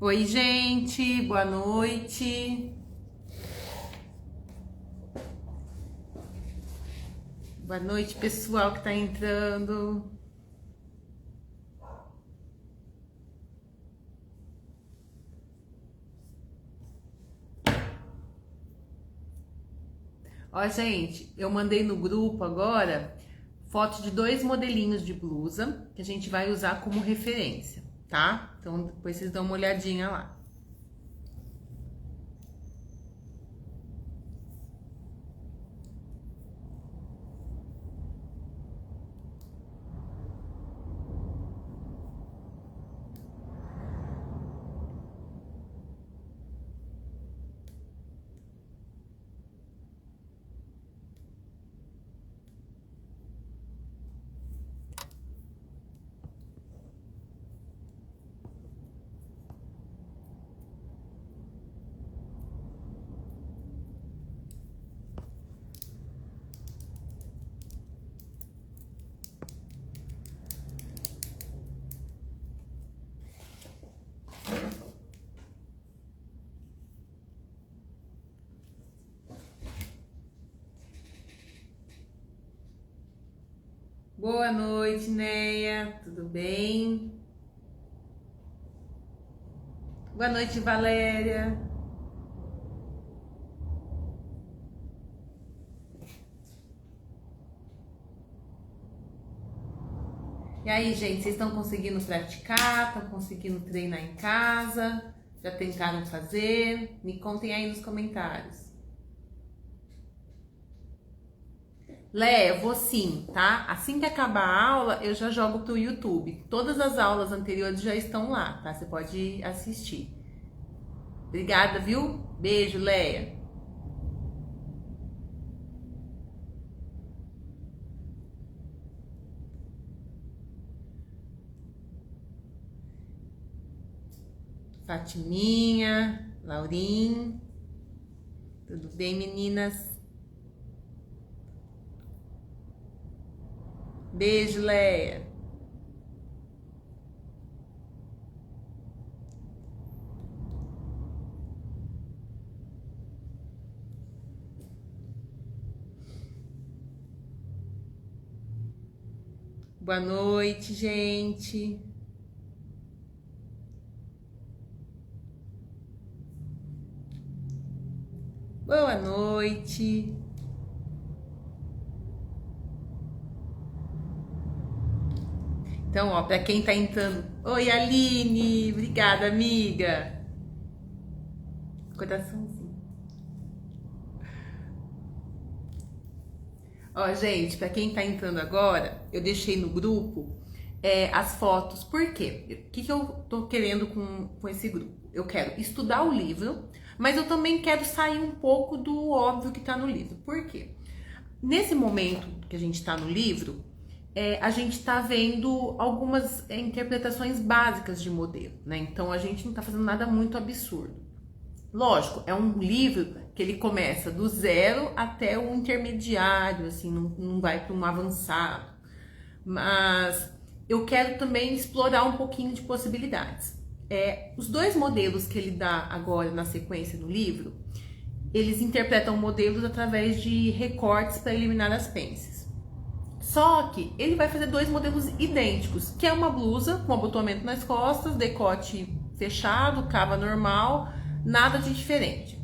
Oi, gente, boa noite. Boa noite, pessoal que tá entrando. Ó, gente, eu mandei no grupo agora foto de 2 modelinhos de blusa que a gente vai usar como referência, tá? Então depois vocês dão uma olhadinha lá. Boa noite, Neia, tudo bem? Boa noite, Valéria. E aí, gente, vocês estão conseguindo praticar? Estão conseguindo treinar em casa? Já tentaram fazer? Me contem aí nos comentários. Lé, eu vou sim, tá? Assim que acabar a aula, eu já jogo pro YouTube. Todas as aulas anteriores já estão lá, tá? Você pode assistir. Obrigada, viu? Beijo, Leia. Fatiminha, Laurim. Tudo bem, meninas? Beijo, Leia. Boa noite, gente. Boa noite. Então, ó, para quem tá entrando. Oi, Aline. Obrigada, amiga. Coraçãozinho. Ó, gente, para quem tá entrando agora, eu deixei no grupo as fotos. Por quê? O que eu tô querendo com esse grupo? Eu quero estudar o livro, mas eu também quero sair um pouco do óbvio que tá no livro. Por quê? Nesse momento que a gente tá no livro, a gente está vendo algumas interpretações básicas de modelo, né? Então a gente não está fazendo nada muito absurdo. Lógico, é um livro que ele começa do zero até o intermediário, assim, não vai para um avançado. Mas eu quero também explorar um pouquinho de possibilidades. Os 2 modelos que ele dá agora na sequência do livro, eles interpretam modelos através de recortes para eliminar as pences. Só que ele vai fazer 2 modelos idênticos, que é uma blusa com abotoamento nas costas, decote fechado, cava normal, nada de diferente.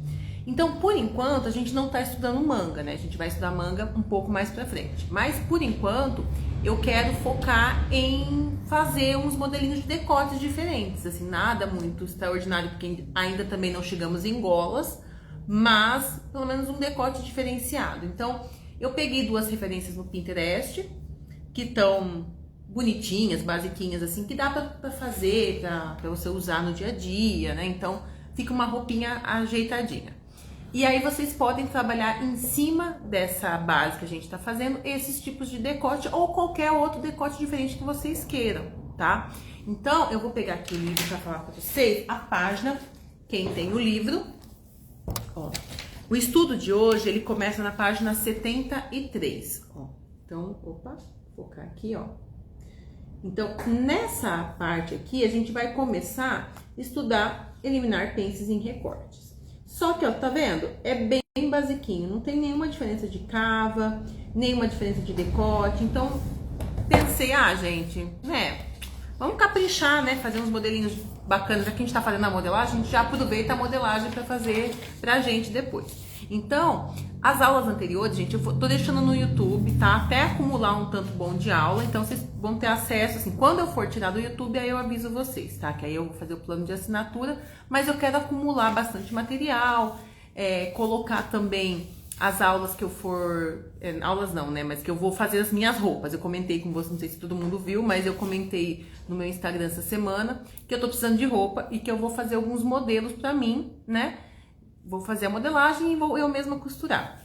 Então, por enquanto, a gente não está estudando manga, né? A gente vai estudar manga um pouco mais pra frente. Mas, por enquanto, eu quero focar em fazer uns modelinhos de decotes diferentes, assim, nada muito extraordinário, porque ainda também não chegamos em golas, mas pelo menos um decote diferenciado. Então, eu peguei 2 referências no Pinterest, que estão bonitinhas, basiquinhas, assim, que dá pra fazer, pra você usar no dia a dia, né? Então, fica uma roupinha ajeitadinha. E aí vocês podem trabalhar em cima dessa base que a gente tá fazendo, esses tipos de decote ou qualquer outro decote diferente que vocês queiram, tá? Então, eu vou pegar aqui o livro pra falar pra vocês a página, quem tem o livro, ó. O estudo de hoje, ele começa na página 73, ó. Então, opa, vou focar aqui, ó. Então, nessa parte aqui, a gente vai começar a estudar eliminar pences em recortes. Só que, ó, tá vendo? É bem basiquinho, não tem nenhuma diferença de cava, nenhuma diferença de decote. Então, pensei, gente, né, vamos caprichar, né, fazer uns modelinhos bacanas. Já que a gente tá fazendo a modelagem, a gente já aproveita a modelagem para fazer pra gente depois. Então, as aulas anteriores, gente, eu tô deixando no YouTube, tá? Até acumular um tanto bom de aula, então vocês vão ter acesso, assim, quando eu for tirar do YouTube, aí eu aviso vocês, tá? Que aí eu vou fazer o plano de assinatura, mas eu quero acumular bastante material, colocar também as aulas que eu for... aulas não, né? Mas que eu vou fazer as minhas roupas. Eu comentei com vocês, não sei se todo mundo viu, mas eu comentei no meu Instagram essa semana que eu tô precisando de roupa e que eu vou fazer alguns modelos pra mim, né? Vou fazer a modelagem e vou eu mesma costurar.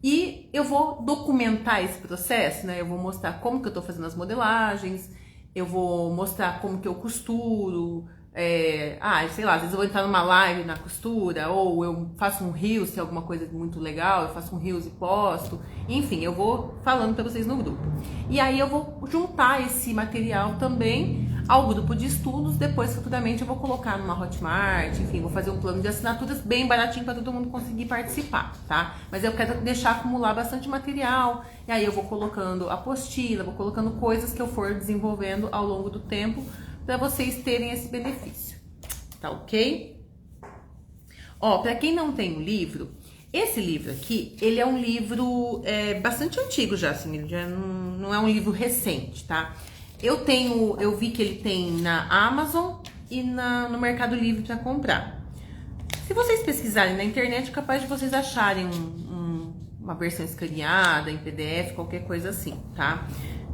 E eu vou documentar esse processo, né? Eu vou mostrar como que eu tô fazendo as modelagens, eu vou mostrar como que eu costuro, sei lá, às vezes eu vou entrar numa live na costura, ou eu faço um reels, se é alguma coisa muito legal, eu faço um reels e posto. Enfim, eu vou falando pra vocês no grupo. E aí eu vou juntar esse material também ao grupo de estudos, depois futuramente eu vou colocar numa Hotmart, enfim, vou fazer um plano de assinaturas bem baratinho para todo mundo conseguir participar, tá? Mas eu quero deixar acumular bastante material, e aí eu vou colocando apostila, vou colocando coisas que eu for desenvolvendo ao longo do tempo, para vocês terem esse benefício, tá ok? Ó, para quem não tem o livro, esse livro aqui, ele é um livro bastante antigo já, assim, ele já não é um livro recente, tá? Eu vi que ele tem na Amazon e no Mercado Livre para comprar. Se vocês pesquisarem na internet, é capaz de vocês acharem uma versão escaneada, em PDF, qualquer coisa assim, tá?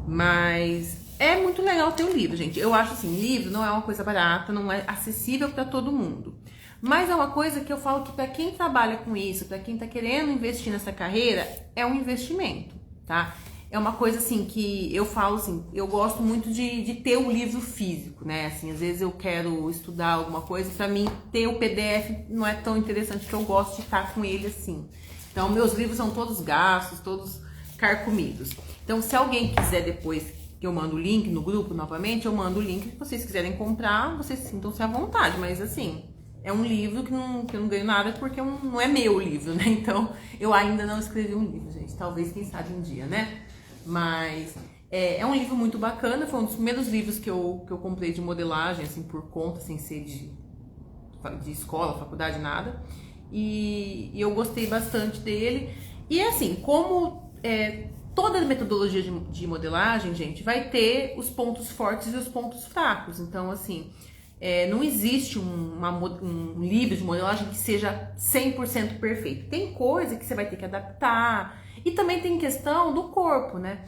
Mas é muito legal ter um livro, gente. Eu acho assim, livro não é uma coisa barata, não é acessível para todo mundo. Mas é uma coisa que eu falo que para quem trabalha com isso, para quem tá querendo investir nessa carreira, é um investimento, tá? É uma coisa assim que eu falo assim, eu gosto muito de ter o livro físico, né? Assim, às vezes eu quero estudar alguma coisa, pra mim ter o PDF não é tão interessante, que eu gosto de estar com ele assim. Então, meus livros são todos gastos, todos carcomidos. Então, se alguém quiser depois que eu mando o link no grupo novamente, eu mando o link. Se vocês quiserem comprar, vocês sintam-se à vontade, mas assim, é um livro que eu não ganho nada porque não é meu livro, né? Então, eu ainda não escrevi um livro, gente. Talvez, quem sabe, um dia, né? Mas é um livro muito bacana, foi um dos primeiros livros que eu comprei de modelagem, assim, por conta, sem ser de escola, faculdade, nada. E eu gostei bastante dele. E assim, como toda metodologia de modelagem, gente, vai ter os pontos fortes e os pontos fracos. Então, assim, não existe um livro de modelagem que seja 100% perfeito. Tem coisa que você vai ter que adaptar. E também tem questão do corpo, né?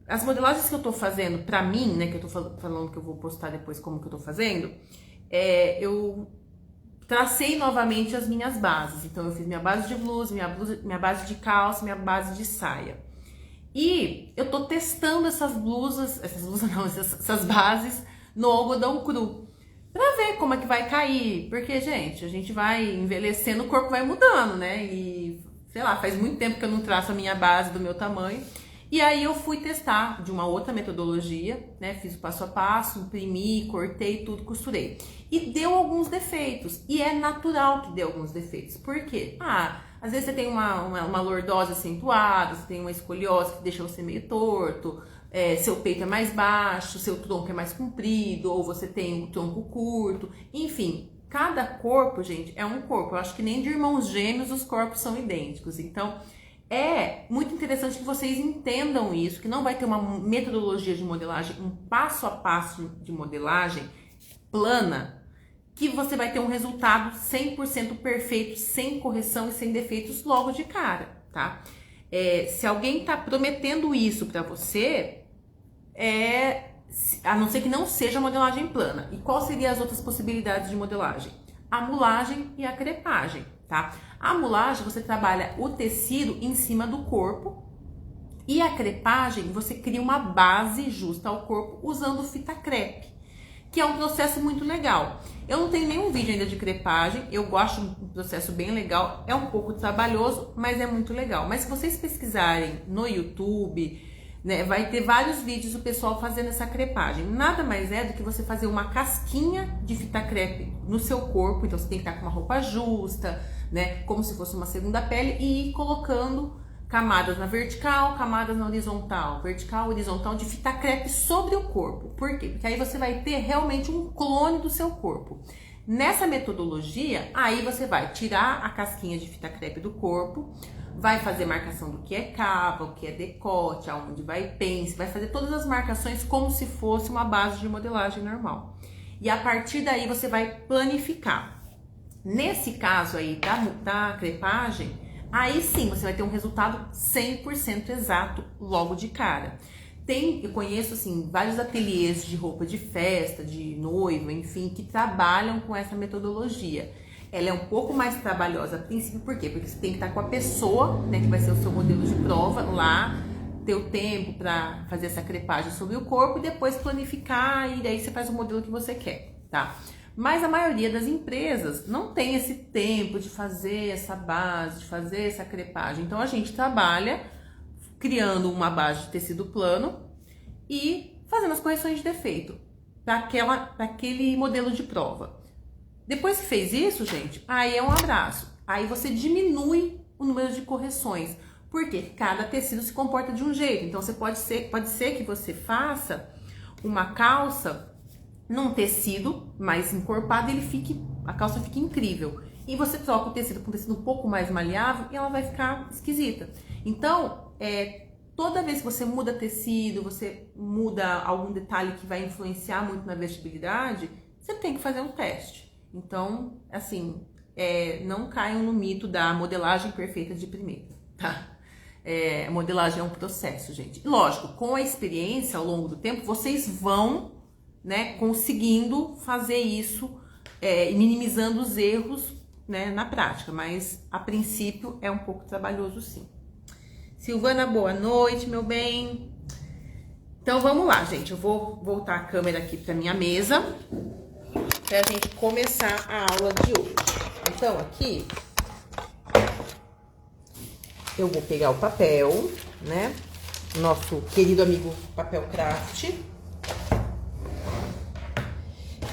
As modelagens que eu tô fazendo pra mim, né? Que eu tô falando que eu vou postar depois como que eu tô fazendo. Eu tracei novamente as minhas bases. Então eu fiz minha base de blusa, minha base de calça, minha base de saia. E eu tô testando essas bases no algodão cru. Pra ver como é que vai cair. Porque, gente, a gente vai envelhecendo, o corpo vai mudando, né? E sei lá, faz muito tempo que eu não traço a minha base do meu tamanho. E aí eu fui testar de uma outra metodologia, né? Fiz o passo a passo, imprimi, cortei tudo, costurei. E deu alguns defeitos. E é natural que dê alguns defeitos. Por quê? Às vezes você tem uma lordose acentuada, você tem uma escoliose que deixa você meio torto, seu peito é mais baixo, seu tronco é mais comprido, ou você tem o tronco curto, enfim. Cada corpo, gente, é um corpo. Eu acho que nem de irmãos gêmeos os corpos são idênticos. Então, é muito interessante que vocês entendam isso, que não vai ter uma metodologia de modelagem, um passo a passo de modelagem plana, que você vai ter um resultado 100% perfeito, sem correção e sem defeitos logo de cara, tá? Se alguém tá prometendo isso pra você, a não ser que não seja modelagem plana. E qual seriam as outras possibilidades de modelagem? A mulagem e a crepagem, tá? A mulagem, você trabalha o tecido em cima do corpo, e a crepagem, você cria uma base justa ao corpo usando fita crepe, que é um processo muito legal. Eu não tenho nenhum vídeo ainda de crepagem, eu gosto de um processo bem legal, é um pouco trabalhoso, mas é muito legal. Mas se vocês pesquisarem no YouTube, né? Vai ter vários vídeos do pessoal fazendo essa crepagem. Nada mais é do que você fazer uma casquinha de fita crepe no seu corpo. Então você tem que estar com uma roupa justa, né? Como se fosse uma segunda pele, e ir colocando camadas na vertical, camadas na horizontal, vertical, horizontal, de fita crepe sobre o corpo. Por quê? Porque aí você vai ter realmente um clone do seu corpo. Nessa metodologia, aí você vai tirar a casquinha de fita crepe do corpo, vai fazer marcação do que é cava, o que é decote, aonde vai pence, vai fazer todas as marcações como se fosse uma base de modelagem normal. E a partir daí você vai planificar. Nesse caso aí da crepagem, aí sim você vai ter um resultado 100% exato logo de cara. Eu conheço assim vários ateliês de roupa de festa, de noiva, enfim, que trabalham com essa metodologia. Ela é um pouco mais trabalhosa a princípio, por quê? Porque você tem que estar com a pessoa, né, que vai ser o seu modelo de prova lá, ter o tempo para fazer essa crepagem sobre o corpo e depois planificar, e daí você faz o modelo que você quer, tá? Mas a maioria das empresas não tem esse tempo de fazer essa base, de fazer essa crepagem. Então a gente trabalha criando uma base de tecido plano e fazendo as correções de defeito para aquele modelo de prova. Depois que fez isso, gente, aí é um abraço. Aí você diminui o número de correções, porque cada tecido se comporta de um jeito. Então pode ser que você faça uma calça num tecido mais encorpado, a calça fique incrível. E você troca o tecido por um tecido um pouco mais maleável e ela vai ficar esquisita. Então, toda vez que você muda tecido, você muda algum detalhe que vai influenciar muito na vestibilidade, você tem que fazer um teste. Então, assim, não caiam no mito da modelagem perfeita de primeira, tá? A modelagem é um processo, gente. Lógico, com a experiência ao longo do tempo, vocês vão, né, conseguindo fazer isso e minimizando os erros, né, na prática, mas a princípio é um pouco trabalhoso, sim. Silvana, boa noite, meu bem. Então vamos lá, gente. Eu vou voltar a câmera aqui para minha mesa para a gente começar a aula de hoje. Então aqui eu vou pegar o papel, né? Nosso querido amigo papel craft.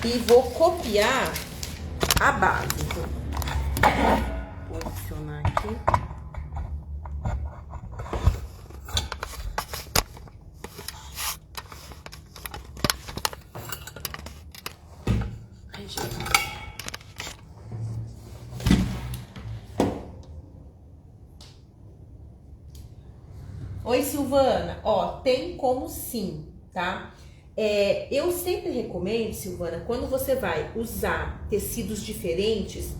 E vou copiar a base. Vou posicionar aqui. Ai, gente. Oi, Silvana. Ó, tem como sim, tá? Eu sempre recomendo, Silvana, quando você vai usar tecidos diferentes,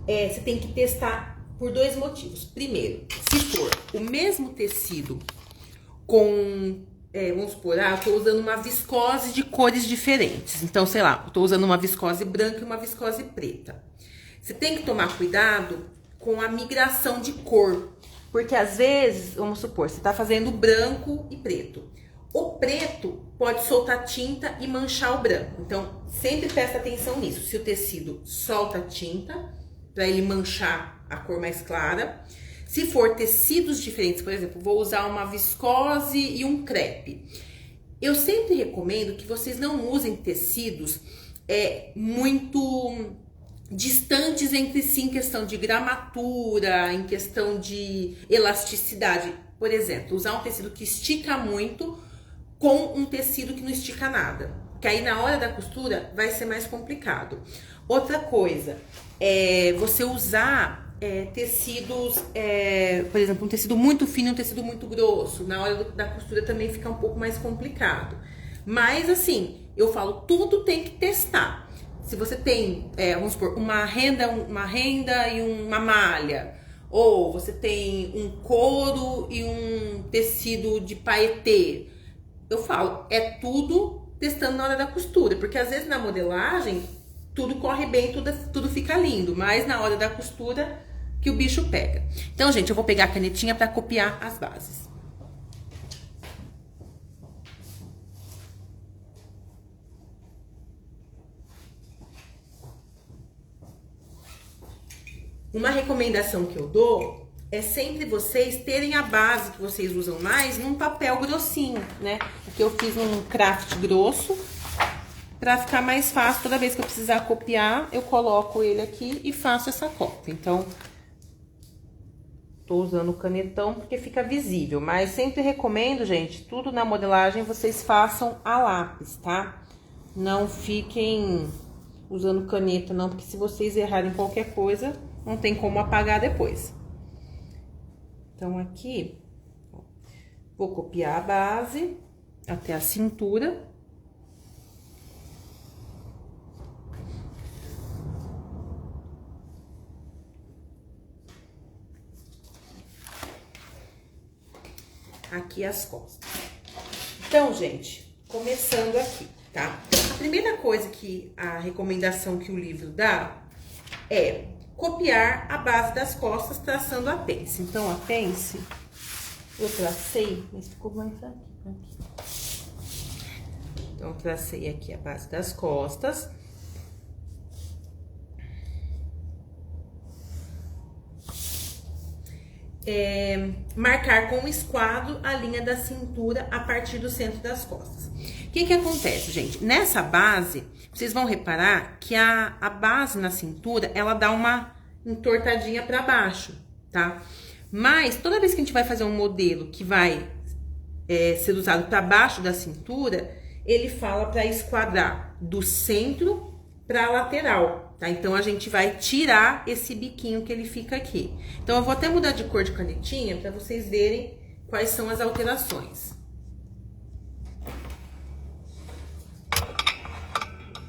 você tem que testar por dois motivos. Primeiro, se for o mesmo tecido com, vamos supor, eu tô usando uma viscose de cores diferentes. Então, sei lá, eu tô usando uma viscose branca e uma viscose preta. Você tem que tomar cuidado com a migração de cor, porque às vezes, vamos supor, você tá fazendo branco e preto. O preto pode soltar tinta e manchar o branco. Então, sempre presta atenção nisso. Se o tecido solta tinta, para ele manchar a cor mais clara. Se for tecidos diferentes, por exemplo, vou usar uma viscose e um crepe. Eu sempre recomendo que vocês não usem tecidos muito distantes entre si em questão de gramatura, em questão de elasticidade. Por exemplo, usar um tecido que estica muito com um tecido que não estica nada, que aí na hora da costura vai ser mais complicado. Outra coisa, você usar tecidos, por exemplo, um tecido muito fino e um tecido muito grosso, na hora da costura também fica um pouco mais complicado. Mas assim, eu falo, tudo tem que testar. Se você tem, vamos supor, uma renda e uma malha, ou você tem um couro e um tecido de paetê, eu falo, tudo testando na hora da costura, porque às vezes na modelagem tudo corre bem, tudo fica lindo, mas na hora da costura que o bicho pega. Então, gente, eu vou pegar a canetinha para copiar as bases. Uma recomendação que eu dou é sempre vocês terem a base que vocês usam mais num papel grossinho, né? Aqui eu fiz um craft grosso, pra ficar mais fácil, toda vez que eu precisar copiar, eu coloco ele aqui e faço essa cópia. Então, tô usando o canetão porque fica visível, mas sempre recomendo, gente, tudo na modelagem vocês façam a lápis, tá? Não fiquem usando caneta não, porque se vocês errarem qualquer coisa, não tem como apagar depois. Então, aqui, ó, vou copiar a base até a cintura. Aqui as costas. Então, gente, começando aqui, tá? A primeira coisa que a recomendação que o livro dá é copiar a base das costas traçando a pence. Então, a pence eu tracei, mas ficou mais aqui. Então, eu tracei aqui a base das costas. Marcar com o esquadro a linha da cintura a partir do centro das costas. O que que acontece, gente? Nessa base, vocês vão reparar que a base na cintura, ela dá uma entortadinha para baixo, tá? Mas, toda vez que a gente vai fazer um modelo que vai ser usado para baixo da cintura, ele fala para esquadrar do centro para a lateral, tá? Então, a gente vai tirar esse biquinho que ele fica aqui. Então, eu vou até mudar de cor de canetinha para vocês verem quais são as alterações.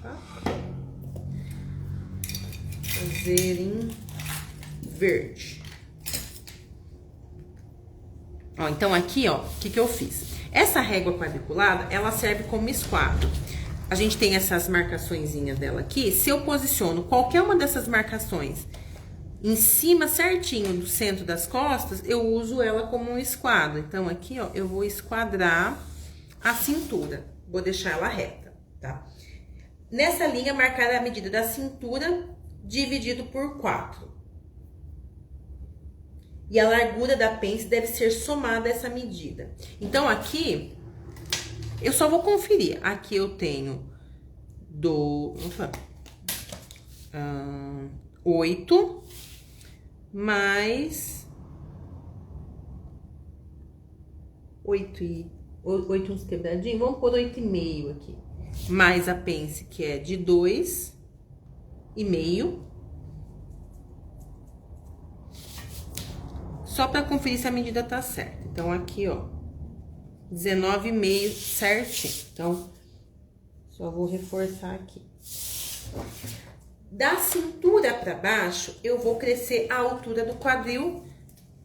Tá? Fazer em verde. Ó, então, aqui, ó, o que que eu fiz? Essa régua quadriculada, ela serve como esquadro. A gente tem essas marcaçõezinhas dela aqui. Se eu posiciono qualquer uma dessas marcações em cima certinho do centro das costas, eu uso ela como um esquadro. Então, aqui, ó, eu vou esquadrar a cintura. Vou deixar ela reta, tá? Nessa linha, marcar a medida da cintura dividido por 4. E a largura da pence deve ser somada a essa medida. Então, aqui, eu só vou conferir. Aqui eu tenho 8 mais 8 uns quebradinhos. Vamos pôr 8,5 aqui. Mais a pence, que é de 2,5. Só para conferir se a medida tá certa. Então, aqui, ó, 19,5 certinho. Então, só vou reforçar aqui. Da cintura para baixo, eu vou crescer a altura do quadril,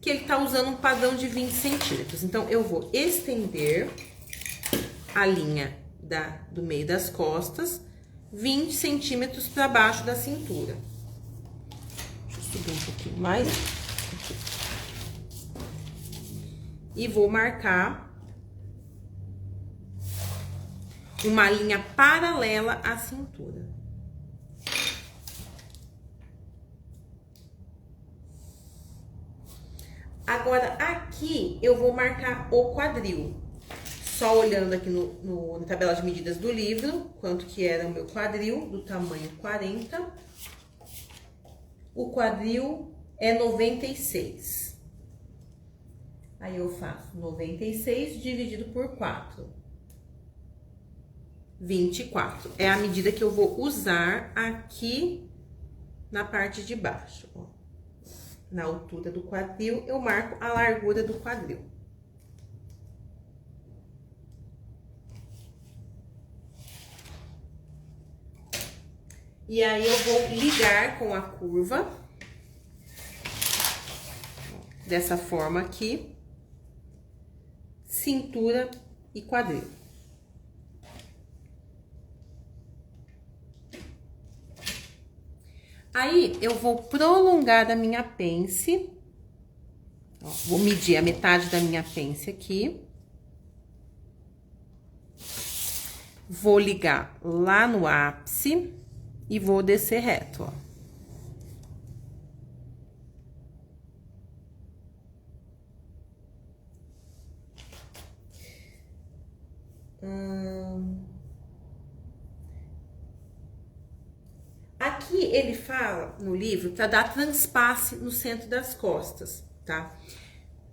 que ele tá usando um padrão de 20 centímetros. Então, eu vou estender a linha do meio das costas, 20 centímetros para baixo da cintura. Deixa eu subir um pouquinho mais. E vou marcar uma linha paralela à cintura. Agora, aqui, eu vou marcar o quadril. Só olhando aqui na tabela de medidas do livro, quanto que era o meu quadril, do tamanho 40. O quadril é 96. Aí, eu faço 96 dividido por 4. 24. É a medida que eu vou usar aqui na parte de baixo, ó. Na altura do quadril, eu marco a largura do quadril. E aí, eu vou ligar com a curva. Dessa forma aqui. Cintura e quadril. Aí, eu vou prolongar a minha pence. Ó, vou medir a metade da minha pence aqui. Vou ligar lá no ápice e vou descer reto, ó. Aqui ele fala no livro para dar transpasse no centro das costas, tá?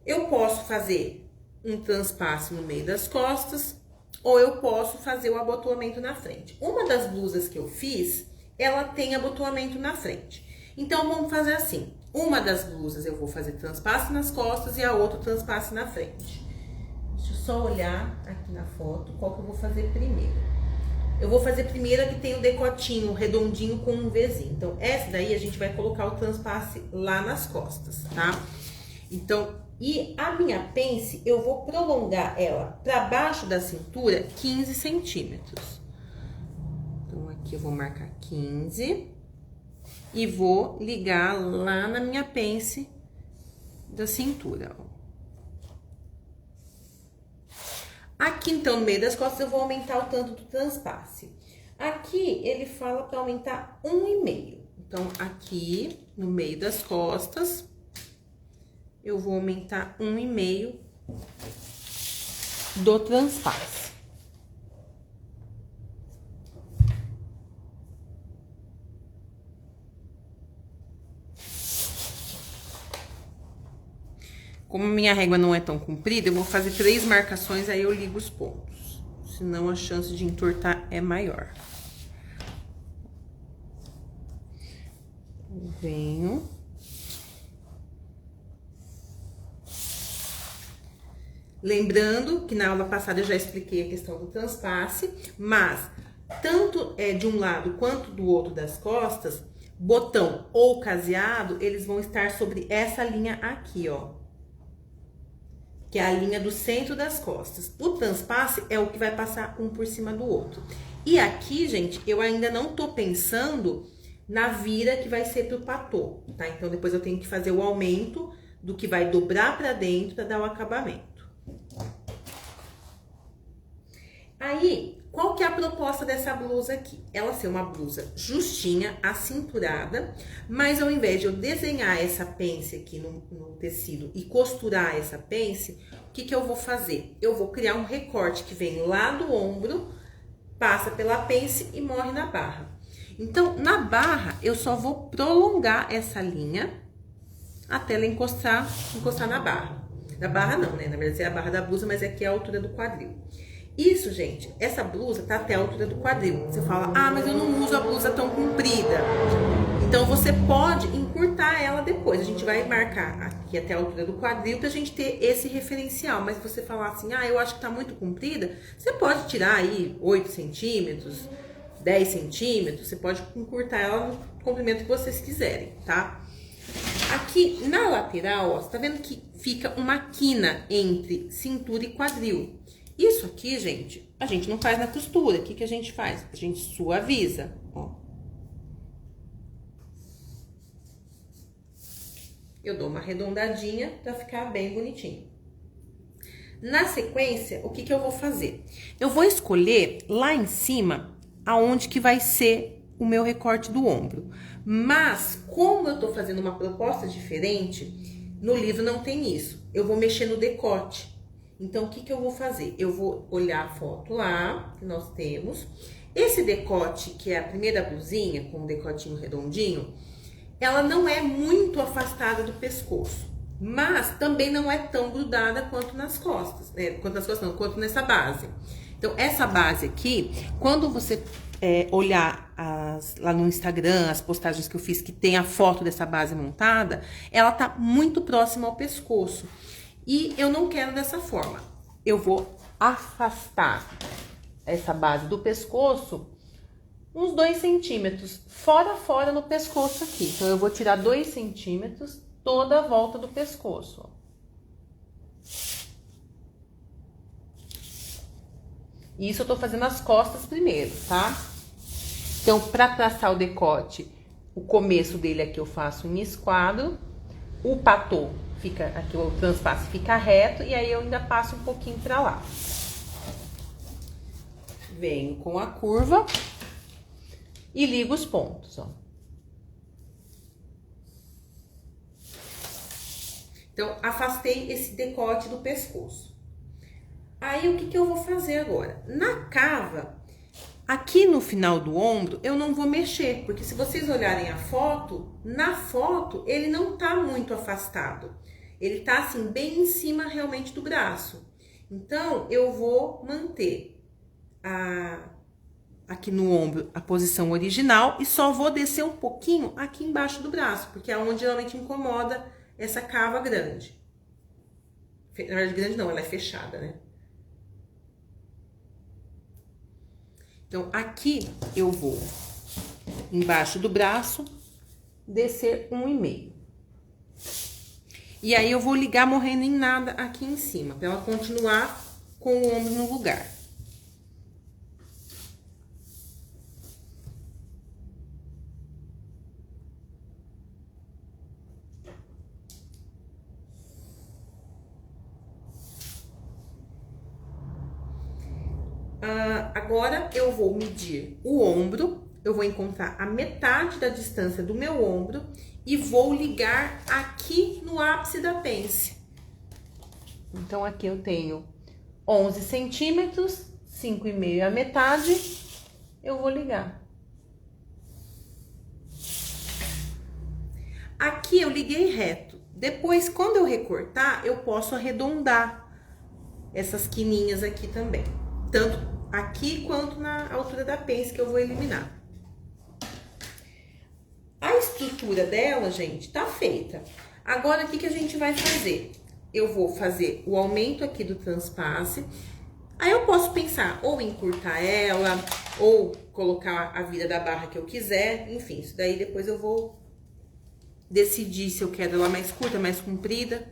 Eu posso fazer um transpasse no meio das costas ou eu posso fazer o abotoamento na frente. Uma das blusas que eu fiz, ela tem abotoamento na frente. Então, vamos fazer assim. Uma das blusas eu vou fazer transpasse nas costas e a outra transpasse na frente. Deixa eu só olhar aqui na foto qual que eu vou fazer primeiro. Eu vou fazer primeiro a que tem o decotinho redondinho com um Vzinho. Então, essa daí a gente vai colocar o transpasse lá nas costas, tá? Então, e a minha pence, eu vou prolongar ela para baixo da cintura 15 centímetros. Então, aqui eu vou marcar 15 e vou ligar lá na minha pence da cintura, ó. Aqui, então, no meio das costas, eu vou aumentar o tanto do transpasse. Aqui, ele fala para aumentar 1,5. Então, aqui, no meio das costas, eu vou aumentar 1,5 do transpasse. Como minha régua não é tão comprida, eu vou fazer 3 marcações, aí eu ligo os pontos. Senão a chance de entortar é maior. Venho. Lembrando que na aula passada eu já expliquei a questão do transpasse, mas tanto de um lado quanto do outro das costas, botão ou caseado, eles vão estar sobre essa linha aqui, ó. Que é a linha do centro das costas. O transpasse é o que vai passar um por cima do outro. E aqui, gente, eu ainda não tô pensando na vira que vai ser pro patô, tá? Então, depois eu tenho que fazer o aumento do que vai dobrar pra dentro pra dar o acabamento. Aí, qual que é a proposta dessa blusa aqui? Ela ser uma blusa justinha, acinturada, mas ao invés de eu desenhar essa pence aqui no tecido e costurar essa pence, o que que eu vou fazer? Eu vou criar um recorte que vem lá do ombro, passa pela pence e morre na barra. Então, na barra, eu só vou prolongar essa linha até ela encostar na barra. Na barra não, né? Na verdade, é a barra da blusa, mas aqui é a altura do quadril. Isso, gente, essa blusa tá até a altura do quadril. Você fala, ah, mas eu não uso a blusa tão comprida. Então, você pode encurtar ela depois. A gente vai marcar aqui até a altura do quadril pra gente ter esse referencial. Mas se você falar assim, ah, eu acho que tá muito comprida, você pode tirar aí 8 centímetros, 10 centímetros. Você pode encurtar ela no comprimento que vocês quiserem, tá? Aqui na lateral, ó, você tá vendo que fica uma quina entre cintura e quadril. Isso aqui, gente, a gente não faz na costura. O que que a gente faz? A gente suaviza, ó. Eu dou uma arredondadinha pra ficar bem bonitinho. Na sequência, o que que eu vou fazer? Eu vou escolher lá em cima aonde que vai ser o meu recorte do ombro. Mas, como eu tô fazendo uma proposta diferente, no livro não tem isso. Eu vou mexer no decote. Então, o que que eu vou fazer? Eu vou olhar a foto lá, que nós temos. Esse decote, que é a primeira blusinha, com o decotinho redondinho, ela não é muito afastada do pescoço. Mas também não é tão grudada quanto nas costas. Quanto nessa base. Então, essa base aqui, quando você olhar lá no Instagram, as postagens que eu fiz, que tem a foto dessa base montada, ela tá muito próxima ao pescoço. E eu não quero dessa forma. Eu vou afastar essa base do pescoço uns 2 centímetros, fora no pescoço aqui. Então, eu vou tirar 2 centímetros toda a volta do pescoço, ó. Isso eu tô fazendo as costas primeiro, tá? Então, pra traçar o decote, o começo dele aqui eu faço em esquadro, o patô fica aqui, o transpasse fica reto e aí eu ainda passo um pouquinho pra lá. Venho com a curva e ligo os pontos, ó. Então, afastei esse decote do pescoço. Aí, o que que eu vou fazer agora? Na cava, aqui no final do ombro, eu não vou mexer, porque se vocês olharem a foto, na foto ele não tá muito afastado. Ele tá assim, bem em cima realmente do braço. Então, eu vou manter aqui no ombro a posição original e só vou descer um pouquinho aqui embaixo do braço, porque é onde geralmente incomoda essa cava grande. Na verdade, grande não, ela é fechada, né? Então, aqui eu vou, embaixo do braço, descer 1,5. E aí, eu vou ligar morrendo em nada aqui em cima, pra ela continuar com o ombro no lugar. Agora, eu vou medir o ombro, eu vou encontrar a metade da distância do meu ombro e vou ligar aqui no ápice da pence. Então, aqui eu tenho 11 centímetros, 5,5 a metade, eu vou ligar. Aqui eu liguei reto. Depois, quando eu recortar, eu posso arredondar essas quininhas aqui também. Tanto aqui quanto na altura da pence que eu vou eliminar. A estrutura dela, gente, tá feita. Agora, o que que a gente vai fazer? Eu vou fazer o aumento aqui do transpasse. Aí eu posso pensar ou em encurtar ela, ou colocar a vira da barra que eu quiser. Enfim, isso daí depois eu vou decidir se eu quero ela mais curta, mais comprida.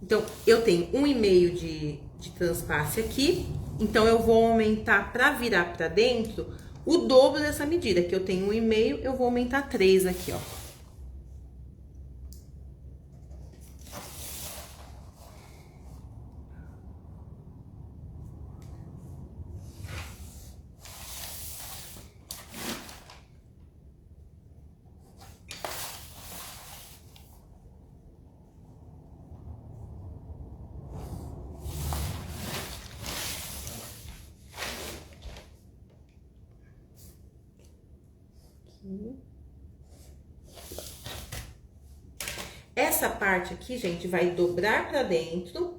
Então, eu tenho 1,5 de transpasse aqui. Então, eu vou aumentar para virar para dentro o dobro dessa medida, que eu tenho 1,5, eu vou aumentar 3 aqui, ó. Essa parte aqui, gente, vai dobrar pra dentro.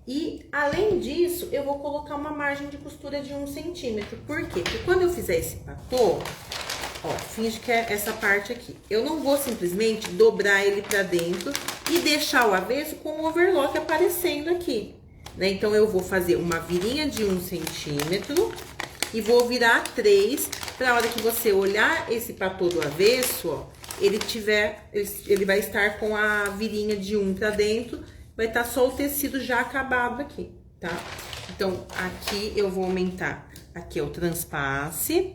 E, além disso, eu vou colocar uma margem de costura de 1 centímetro. Por quê? Porque quando eu fizer esse patô, ó, finge que é essa parte aqui. Eu não vou simplesmente dobrar ele pra dentro e deixar o avesso com o overlock aparecendo aqui, né? Então, eu vou fazer uma virinha de 1 centímetro e vou virar 3, pra hora que você olhar esse patô do avesso, ó, ele vai estar com a virinha de 1 pra dentro, vai estar só o tecido já acabado aqui, tá? Então, aqui eu vou aumentar, aqui é o transpasse,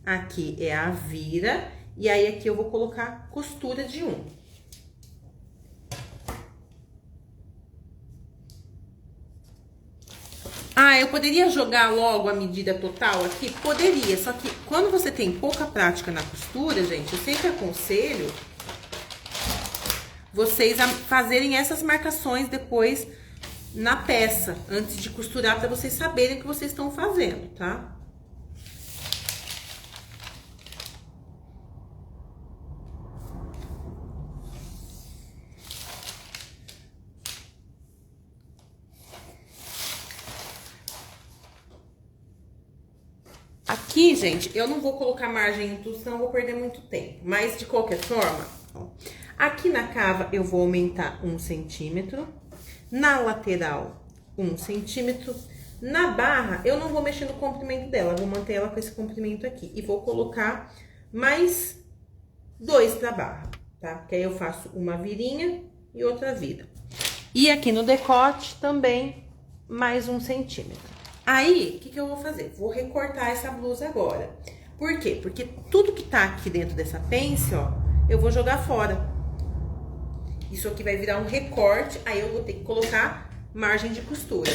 aqui é a vira, e aí aqui eu vou colocar costura de 1. Ah, eu poderia jogar logo a medida total aqui? Poderia, só que quando você tem pouca prática na costura, gente, eu sempre aconselho vocês a fazerem essas marcações depois na peça, antes de costurar, para vocês saberem o que vocês estão fazendo, tá? Aqui, gente, eu não vou colocar margem em tudo, senão eu vou perder muito tempo. Mas, de qualquer forma, ó, aqui na cava eu vou aumentar 1 centímetro. Na lateral, 1 centímetro. Na barra, eu não vou mexer no comprimento dela, vou manter ela com esse comprimento aqui. E vou colocar mais 2 pra barra, tá? Porque aí eu faço uma virinha e outra vira. E aqui no decote, também, mais 1 centímetro. Aí, o que que eu vou fazer? Vou recortar essa blusa agora. Por quê? Porque tudo que tá aqui dentro dessa pence, ó, eu vou jogar fora. Isso aqui vai virar um recorte, aí eu vou ter que colocar margem de costura.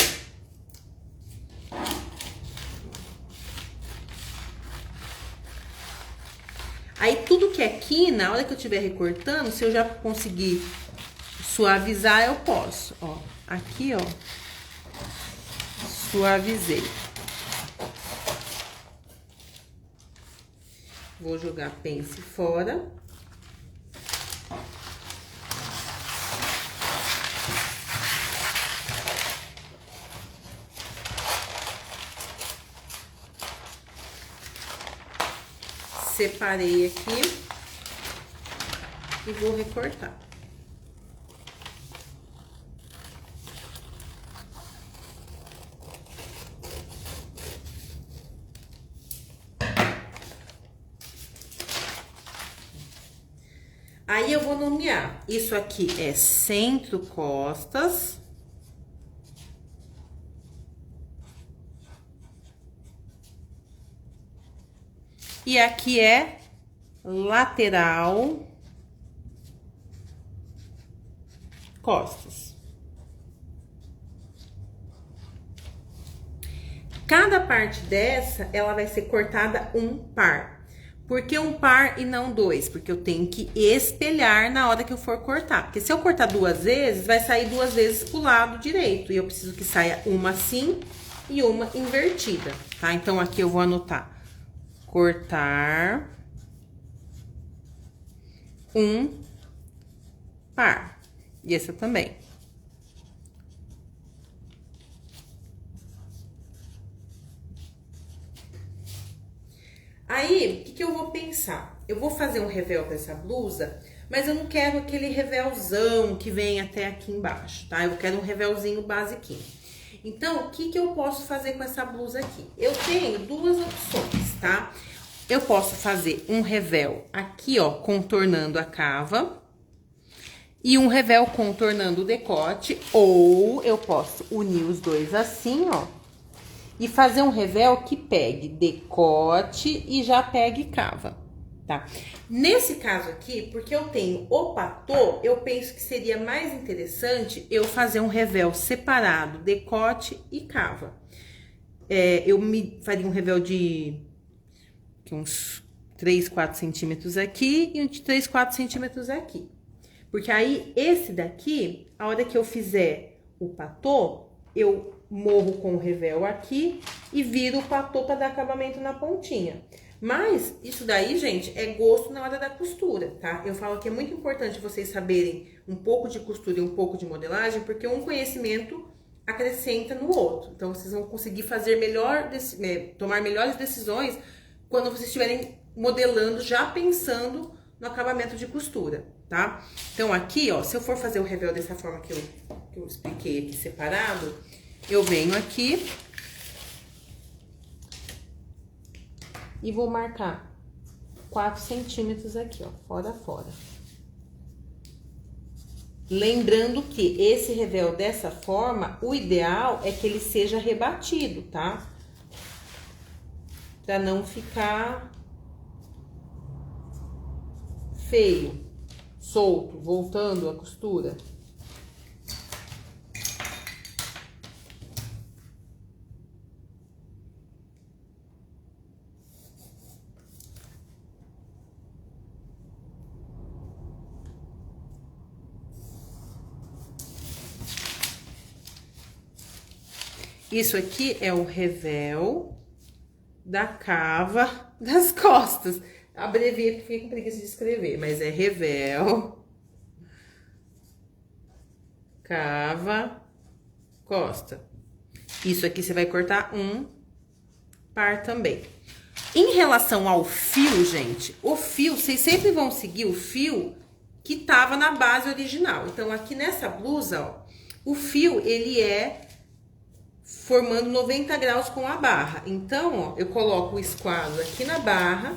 Aí, tudo que é aqui, na hora que eu estiver recortando, se eu já conseguir suavizar, eu posso, ó. Aqui, ó. suavizei. Vou jogar pence fora. Separei aqui e vou recortar. Aí eu vou nomear. Isso aqui é centro-costas. E aqui é lateral costas. Cada parte dessa, ela vai ser cortada um par. Por que um par e não dois? Porque eu tenho que espelhar na hora que eu for cortar. Porque se eu cortar duas vezes, vai sair duas vezes pro lado direito. E eu preciso que saia uma assim e uma invertida, tá? Então, aqui eu vou anotar. Cortar um par. E essa também. Aí, o que eu vou pensar? Eu vou fazer um revel pra essa blusa, mas eu não quero aquele revelzão que vem até aqui embaixo, tá? Eu quero um revelzinho basiquinho. Então, o que eu posso fazer com essa blusa aqui? Eu tenho duas opções, tá? Eu posso fazer um revel aqui, ó, contornando a cava. E um revel contornando o decote. Ou eu posso unir os dois assim, ó. E fazer um revel que pegue decote e já pegue cava, tá? Nesse caso aqui, porque eu tenho o patô, eu penso que seria mais interessante eu fazer um revel separado, decote e cava. Eu faria um revel de uns 3, 4 centímetros aqui e uns 3, 4 centímetros aqui. Porque aí, esse daqui, a hora que eu fizer o patô, eu morro com o revel aqui e viro o patô para dar acabamento na pontinha. Mas isso daí, gente, é gosto na hora da costura, tá? Eu falo que é muito importante vocês saberem um pouco de costura e um pouco de modelagem, porque um conhecimento acrescenta no outro. Então, vocês vão conseguir fazer tomar melhores decisões quando vocês estiverem modelando, já pensando no acabamento de costura, tá? Então, aqui, ó, se eu for fazer o revel dessa forma que eu expliquei aqui separado, eu venho aqui e vou marcar 4 centímetros aqui, ó, fora a fora. Lembrando que esse revel dessa forma, o ideal é que ele seja rebatido, tá? Pra não ficar feio, solto, voltando a costura. Isso aqui é o revel da cava das costas. Abreviei porque fiquei com preguiça de escrever, mas é revel, cava, costa. Isso aqui você vai cortar um par também. Em relação ao fio, gente, o fio, vocês sempre vão seguir o fio que tava na base original. Então, aqui nessa blusa, ó, o fio, ele é formando 90 graus com a barra. Então, ó, eu coloco o esquadro aqui na barra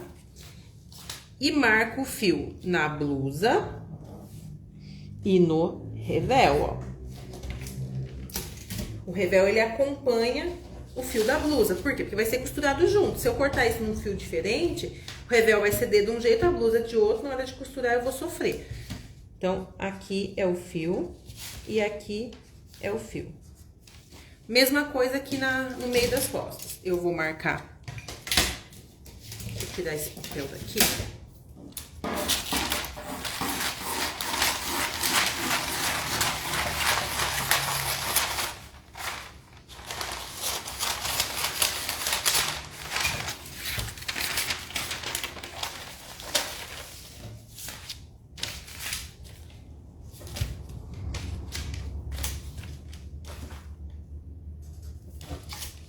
e marco o fio na blusa e no revel, ó. O revel, ele acompanha o fio da blusa. Por quê? Porque vai ser costurado junto. Se eu cortar isso num fio diferente, o revel vai ceder de um jeito, a blusa de outro. Na hora de costurar, eu vou sofrer. Então, aqui é o fio e aqui é o fio. Mesma coisa aqui no meio das costas. Eu vou marcar. Vou tirar esse papel daqui.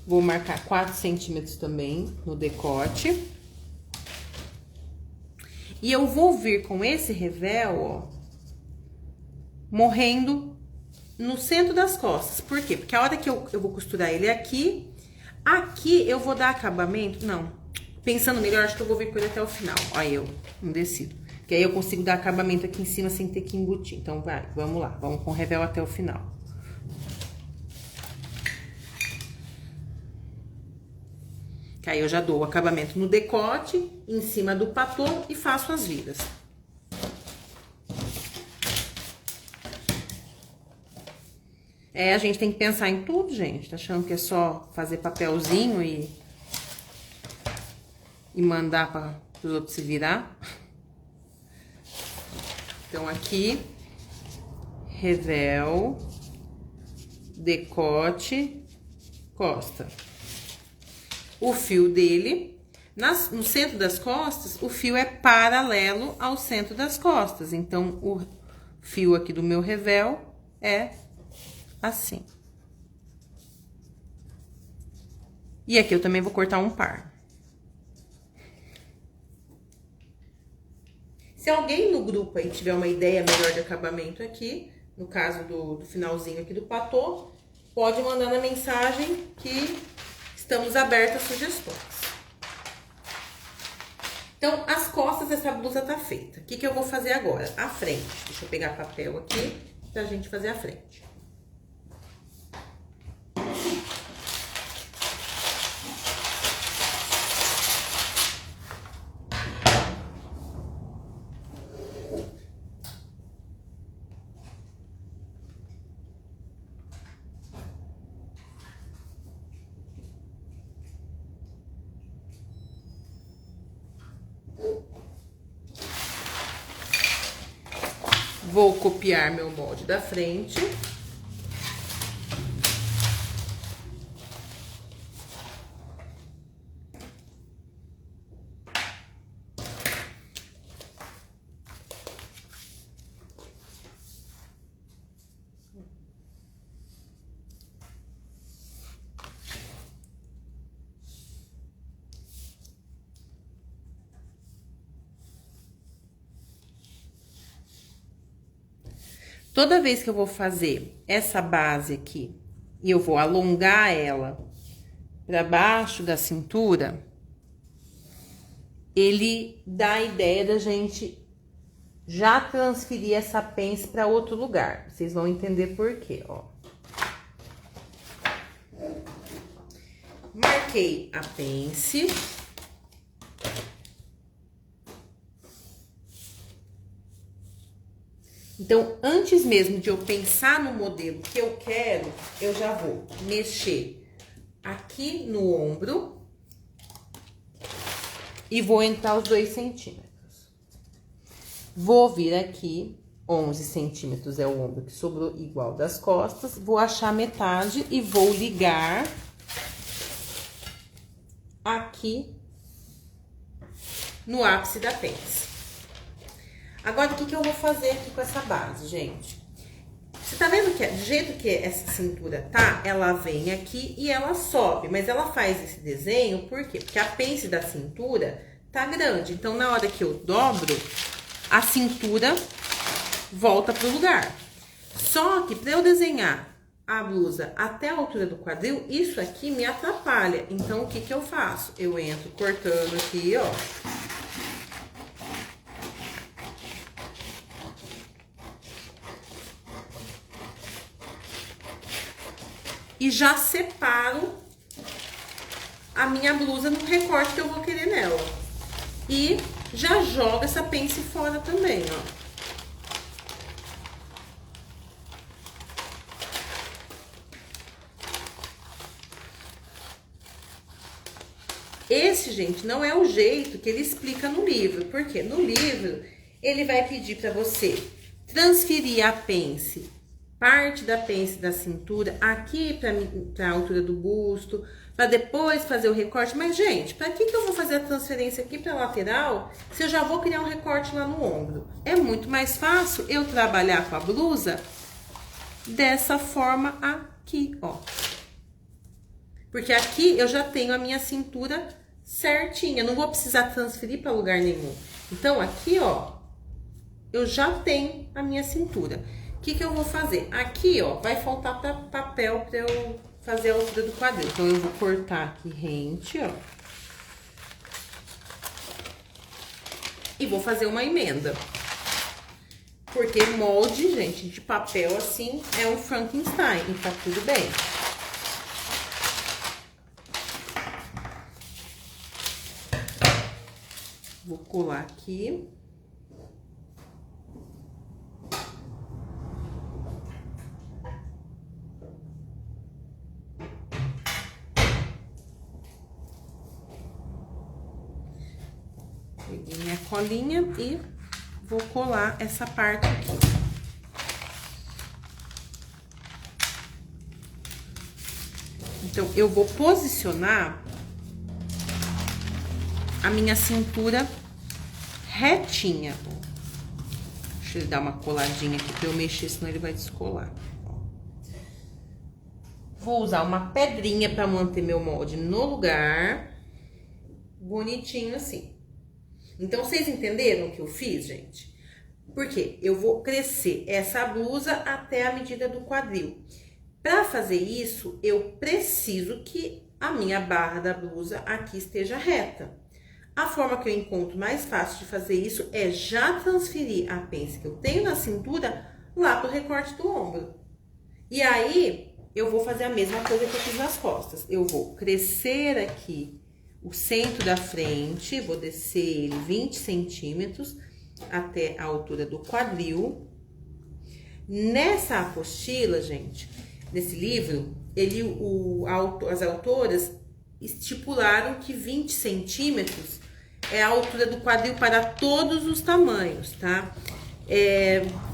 Vou marcar 4 centímetros também no decote. E eu vou vir com esse revel, ó, morrendo no centro das costas. Por quê? Porque a hora que eu vou costurar ele aqui eu vou dar acabamento. Não, pensando melhor, acho que eu vou vir com ele até o final. Olha eu, não decido. Que aí eu consigo dar acabamento aqui em cima sem ter que embutir. Então vai, vamos lá, vamos com o revel até o final. Que aí eu já dou o acabamento no decote, em cima do patô e faço as viras. É, a gente tem que pensar em tudo, gente. Tá achando que é só fazer papelzinho e mandar para os outros se virar? Então, aqui, revel, decote, costa. O fio dele, no centro das costas, o fio é paralelo ao centro das costas. Então, o fio aqui do meu revel é assim. E aqui eu também vou cortar um par. Se alguém no grupo aí tiver uma ideia melhor de acabamento aqui, no caso do finalzinho aqui do patô, pode mandar na mensagem que estamos abertos a sugestões. Então, as costas dessa blusa tá feita. O que que eu vou fazer agora? A frente. Deixa eu pegar papel aqui pra gente fazer a frente. Vou copiar meu molde da frente. Toda vez que eu vou fazer essa base aqui e eu vou alongar ela para baixo da cintura, ele dá a ideia da gente já transferir essa pence para outro lugar. Vocês vão entender por quê, ó. Marquei a pence. Então, antes mesmo de eu pensar no modelo que eu quero, eu já vou mexer aqui no ombro e vou entrar os 2 centímetros. Vou vir aqui, 11 centímetros é o ombro que sobrou igual das costas, vou achar metade e vou ligar aqui no ápice da pence. Agora, o que que eu vou fazer aqui com essa base, gente? Você tá vendo que do jeito que essa cintura tá, ela vem aqui e ela sobe. Mas ela faz esse desenho, por quê? Porque a pence da cintura tá grande. Então, na hora que eu dobro, a cintura volta pro lugar. Só que pra eu desenhar a blusa até a altura do quadril, isso aqui me atrapalha. Então, o que que eu faço? Eu entro cortando aqui, ó. E já separo a minha blusa no recorte que eu vou querer nela. E já jogo essa pence fora também, ó. Esse, gente, não é o jeito que ele explica no livro. Porque no livro, ele vai pedir pra você transferir a pence, parte da pence da cintura aqui pra altura do busto, pra depois fazer o recorte. Mas, gente, pra que eu vou fazer a transferência aqui pra lateral se eu já vou criar um recorte lá no ombro? É muito mais fácil eu trabalhar com a blusa dessa forma aqui, ó. Porque aqui eu já tenho a minha cintura certinha, não vou precisar transferir para lugar nenhum. Então, aqui, ó, eu já tenho a minha cintura. O que que eu vou fazer? Aqui, ó, vai faltar papel para eu fazer a altura do quadril. Então, eu vou cortar aqui rente, ó. E vou fazer uma emenda. Porque molde, gente, de papel assim, é um Frankenstein. E tá tudo bem. Vou colar aqui. Peguei minha colinha e vou colar essa parte aqui. Então, eu vou posicionar a minha cintura retinha. Deixa ele dar uma coladinha aqui pra eu mexer, senão ele vai descolar. Vou usar uma pedrinha pra manter meu molde no lugar. Bonitinho assim. Então, vocês entenderam o que eu fiz, gente? Porque eu vou crescer essa blusa até a medida do quadril. Para fazer isso, eu preciso que a minha barra da blusa aqui esteja reta. A forma que eu encontro mais fácil de fazer isso é já transferir a pence que eu tenho na cintura lá pro recorte do ombro. E aí, eu vou fazer a mesma coisa que eu fiz nas costas. Eu vou crescer aqui o centro da frente, vou descer ele 20 centímetros até a altura do quadril. Nessa apostila, gente, nesse livro, as autoras estipularam que 20 centímetros é a altura do quadril para todos os tamanhos, tá?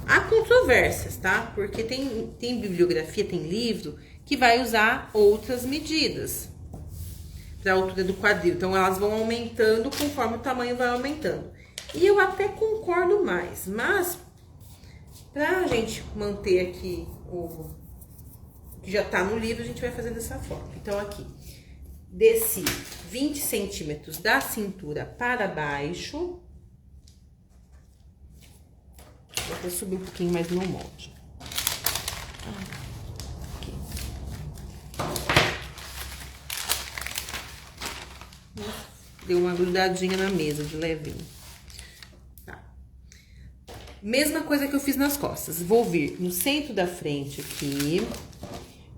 Há controvérsias, tá? Porque tem bibliografia, tem livro que vai usar outras medidas para a altura do quadril. Então, elas vão aumentando conforme o tamanho vai aumentando. E eu até concordo mais, mas pra gente manter aqui o que já tá no livro, a gente vai fazer dessa forma. Então, aqui, desci 20 centímetros da cintura para baixo. Vou até subir um pouquinho mais no molde. Aqui. Deu uma grudadinha na mesa, de levinho. Tá. Mesma coisa que eu fiz nas costas. Vou vir no centro da frente aqui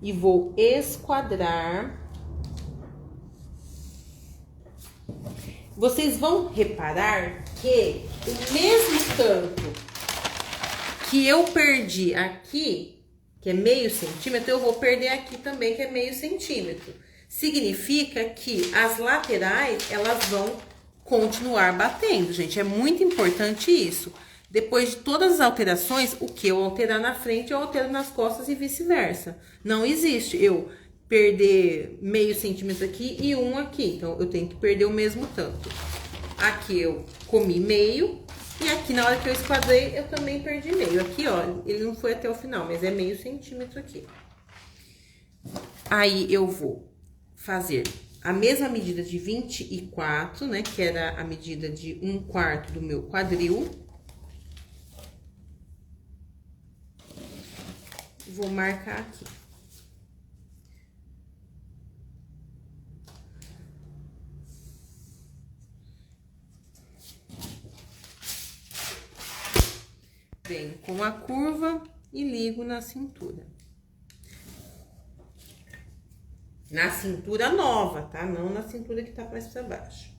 e vou esquadrar. Vocês vão reparar que o mesmo tanto que eu perdi aqui, que é meio centímetro, eu vou perder aqui também, que é meio centímetro. Significa que as laterais, elas vão continuar batendo, gente. É muito importante isso. Depois de todas as alterações, o que eu alterar na frente, eu altero nas costas e vice-versa. Não existe eu perder meio centímetro aqui e um aqui. Então, eu tenho que perder o mesmo tanto. Aqui eu comi meio e aqui na hora que eu esquadrei, eu também perdi meio. Aqui, ó, ele não foi até o final, mas é meio centímetro aqui. Aí, eu vou fazer a mesma medida de 24, né, que era a medida de 1/4 do meu quadril. Vou marcar aqui. Venho com a curva e ligo na cintura. Na cintura nova, tá? Não na cintura que tá mais pra baixo.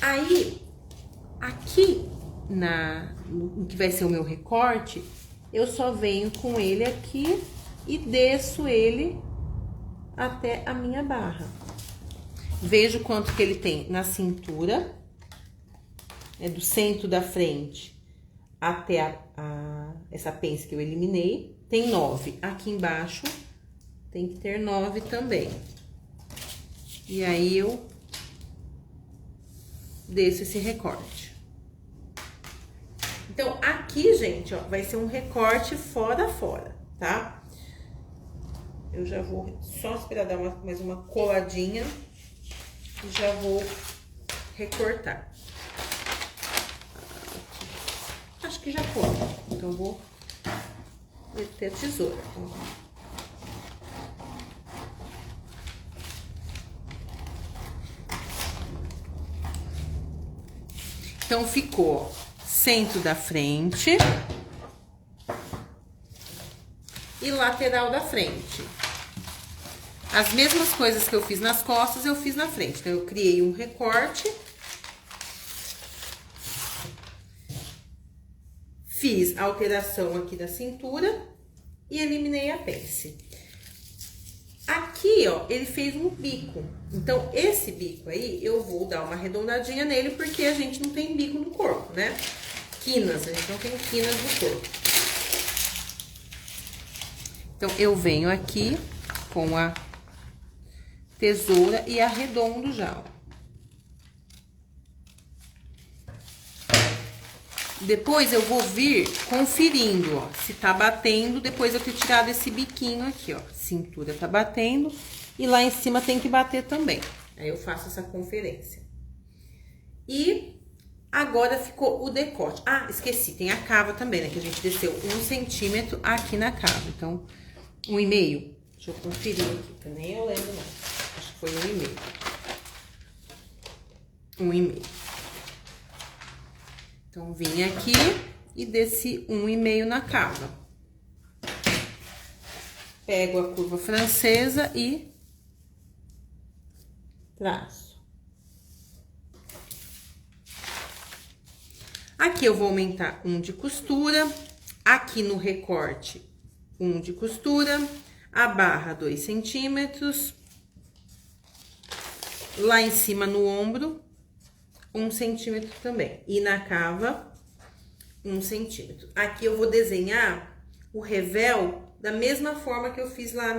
Aí, aqui no que vai ser o meu recorte, eu só venho com ele aqui e desço ele até a minha barra. Vejo quanto que ele tem na cintura, do centro da frente até essa pence que eu eliminei, tem 9. Aqui embaixo tem que ter 9 também. E aí, eu desço esse recorte. Então, aqui, gente, ó, vai ser um recorte fora a fora, tá? eu já vou só esperar dar mais uma coladinha e já vou recortar. Acho que já foi, então vou meter a tesoura. Então, ficou centro da frente e lateral da frente. As mesmas coisas que eu fiz nas costas, eu fiz na frente. Então, eu criei um recorte. Fiz a alteração aqui da cintura e eliminei a pence. Aqui, ó, ele fez um bico. Então, esse bico aí, eu vou dar uma arredondadinha nele, porque a gente não tem bico no corpo, né? Quinas, a gente não tem quinas no corpo. Então, eu venho aqui com a tesoura e arredondo já, ó. Depois, eu vou vir conferindo, ó, se tá batendo, depois eu ter tirado esse biquinho aqui, ó. Cintura tá batendo e lá em cima tem que bater também. Aí, eu faço essa conferência. E agora ficou o decote. Ah, esqueci, tem a cava também, né? Que a gente desceu 1 centímetro aqui na cava. Então, 1,5. Deixa eu conferir aqui, que nem eu lembro, não. Acho que foi 1,5. 1,5. Então, vim aqui e desci 1,5 na cava. Pego a curva francesa e traço. Aqui eu vou aumentar 1 de costura. Aqui no recorte, 1 de costura. A barra, 2 centímetros. Lá em cima no ombro, 1 centímetro também. E na cava, 1 centímetro. Aqui eu vou desenhar o revel da mesma forma que eu fiz lá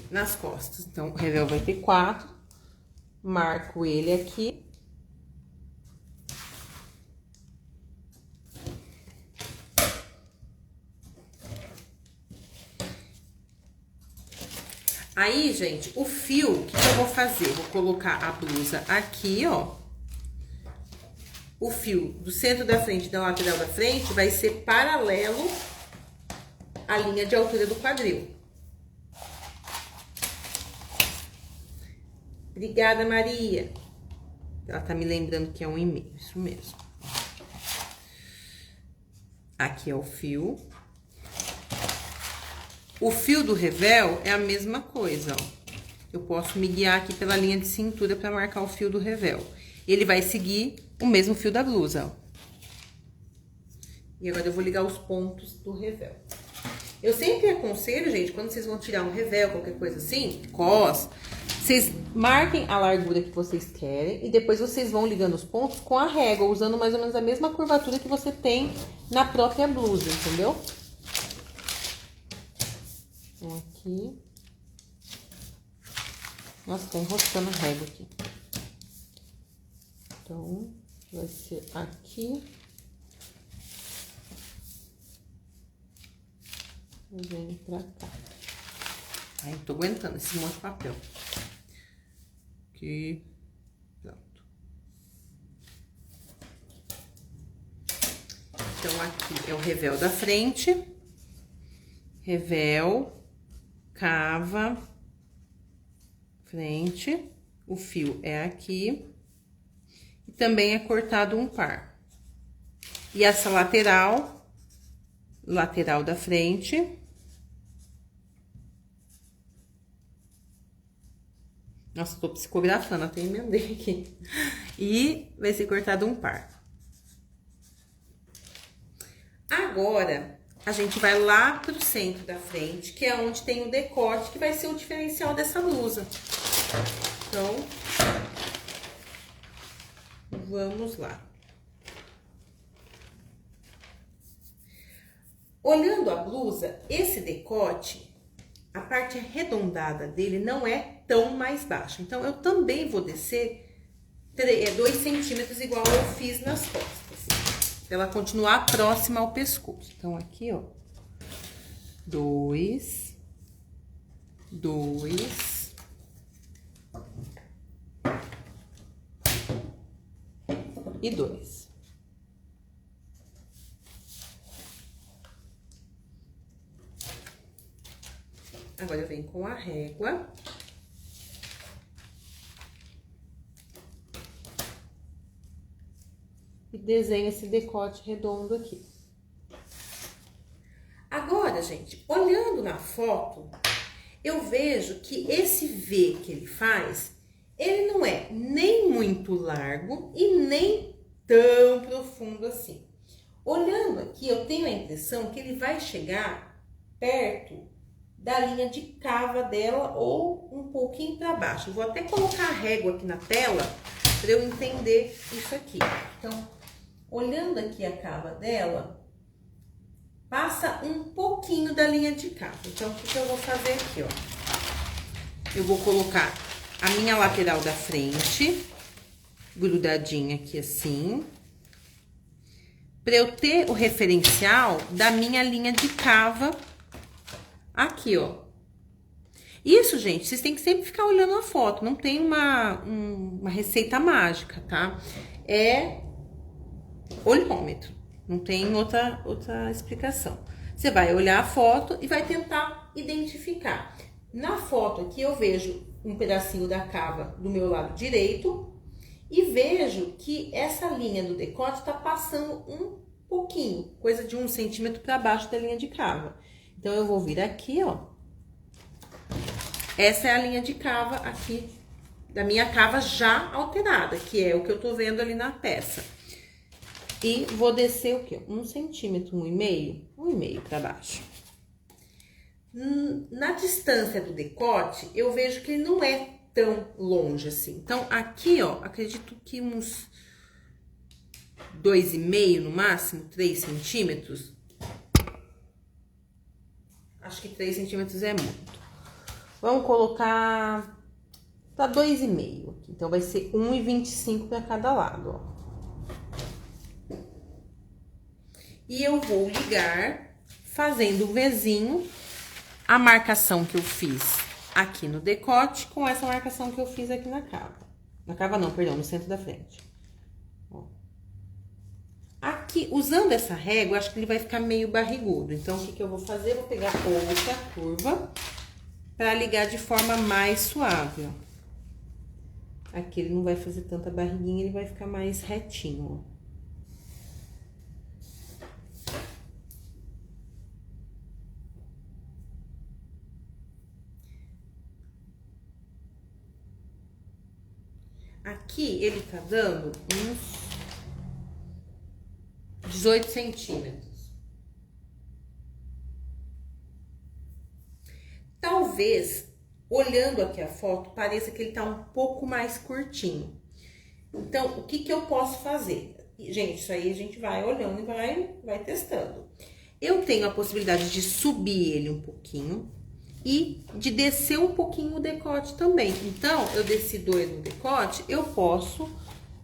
nas costas. Então, o revel vai ter 4. Marco ele aqui. Aí, gente, o fio, o que eu vou fazer? Vou colocar a blusa aqui, ó. O fio do centro da frente e da lateral da frente vai ser paralelo à linha de altura do quadril. Obrigada, Maria. Ela tá me lembrando que é 1,5, isso mesmo. Aqui é o fio. O fio do revel é a mesma coisa, ó. Eu posso me guiar aqui pela linha de cintura para marcar o fio do revel. Ele vai seguir o mesmo fio da blusa, ó. E agora eu vou ligar os pontos do revel. Eu sempre aconselho, gente, quando vocês vão tirar um revel, qualquer coisa assim, cos, vocês marquem a largura que vocês querem e depois vocês vão ligando os pontos com a régua, usando mais ou menos a mesma curvatura que você tem na própria blusa, entendeu? Aqui. Nossa, tá enroscando a régua aqui. Então, vai ser aqui. E vem pra cá. Ai, tô aguentando esse monte de papel. Aqui. Pronto. Então, aqui é o revel da frente. Revel. Cava, frente, o fio é aqui, e também é cortado um par. E essa lateral da frente. Nossa, tô psicografando, até emendei aqui. E vai ser cortado um par. Agora, a gente vai lá pro centro da frente, que é onde tem o decote, que vai ser o diferencial dessa blusa. Então, vamos lá. Olhando a blusa, esse decote, a parte arredondada dele não é tão mais baixa. Então, eu também vou descer 2 centímetros, igual eu fiz nas costas. Pra ela continuar próxima ao pescoço. Então, aqui, ó. 2, 2 e 2. Agora eu venho com a régua. E desenho esse decote redondo aqui. Agora, gente, olhando na foto, eu vejo que esse V que ele faz, ele não é nem muito largo e nem tão profundo assim. Olhando aqui, eu tenho a impressão que ele vai chegar perto da linha de cava dela ou um pouquinho para baixo. Eu vou até colocar a régua aqui na tela para eu entender isso aqui. Então, olhando aqui a cava dela, passa um pouquinho da linha de cava. Então, o que eu vou fazer aqui, ó? Eu vou colocar a minha lateral da frente, grudadinha aqui assim, para eu ter o referencial da minha linha de cava aqui, ó. Isso, gente, vocês têm que sempre ficar olhando a foto, não tem uma receita mágica, tá? É olhômetro, não tem outra explicação. Você vai olhar a foto e vai tentar identificar. Na foto aqui eu vejo um pedacinho da cava do meu lado direito e vejo que essa linha do decote tá passando um pouquinho, coisa de 1 centímetro para baixo da linha de cava. Então, eu vou vir aqui, ó. Essa é a linha de cava aqui, da minha cava já alterada, que é o que eu tô vendo ali na peça. E vou descer o quê? 1 centímetro, 1,5? 1,5 para baixo. Na distância do decote, eu vejo que ele não é tão longe assim. Então, aqui, ó, acredito que uns 2,5 no máximo, 3 centímetros. Acho que 3 centímetros é muito. Vamos colocar para 2,5 aqui. Então, vai ser 1,25 para cada lado, ó. E eu vou ligar, fazendo o Vzinho, a marcação que eu fiz aqui no decote com essa marcação que eu fiz aqui na cava. Na cava não, perdão, no centro da frente. Ó. Aqui, usando essa régua, acho que ele vai ficar meio barrigudo. Então, o que eu vou fazer? Eu vou pegar outra curva para ligar de forma mais suave, ó. Aqui ele não vai fazer tanta barriguinha, ele vai ficar mais retinho, ó. Aqui ele tá dando uns 18 centímetros. Talvez, olhando aqui a foto, pareça que ele tá um pouco mais curtinho. Então, o que eu posso fazer? Gente, isso aí a gente vai olhando e vai testando. Eu tenho a possibilidade de subir ele um pouquinho e de descer um pouquinho o decote também. Então, eu desci 2 no decote, eu posso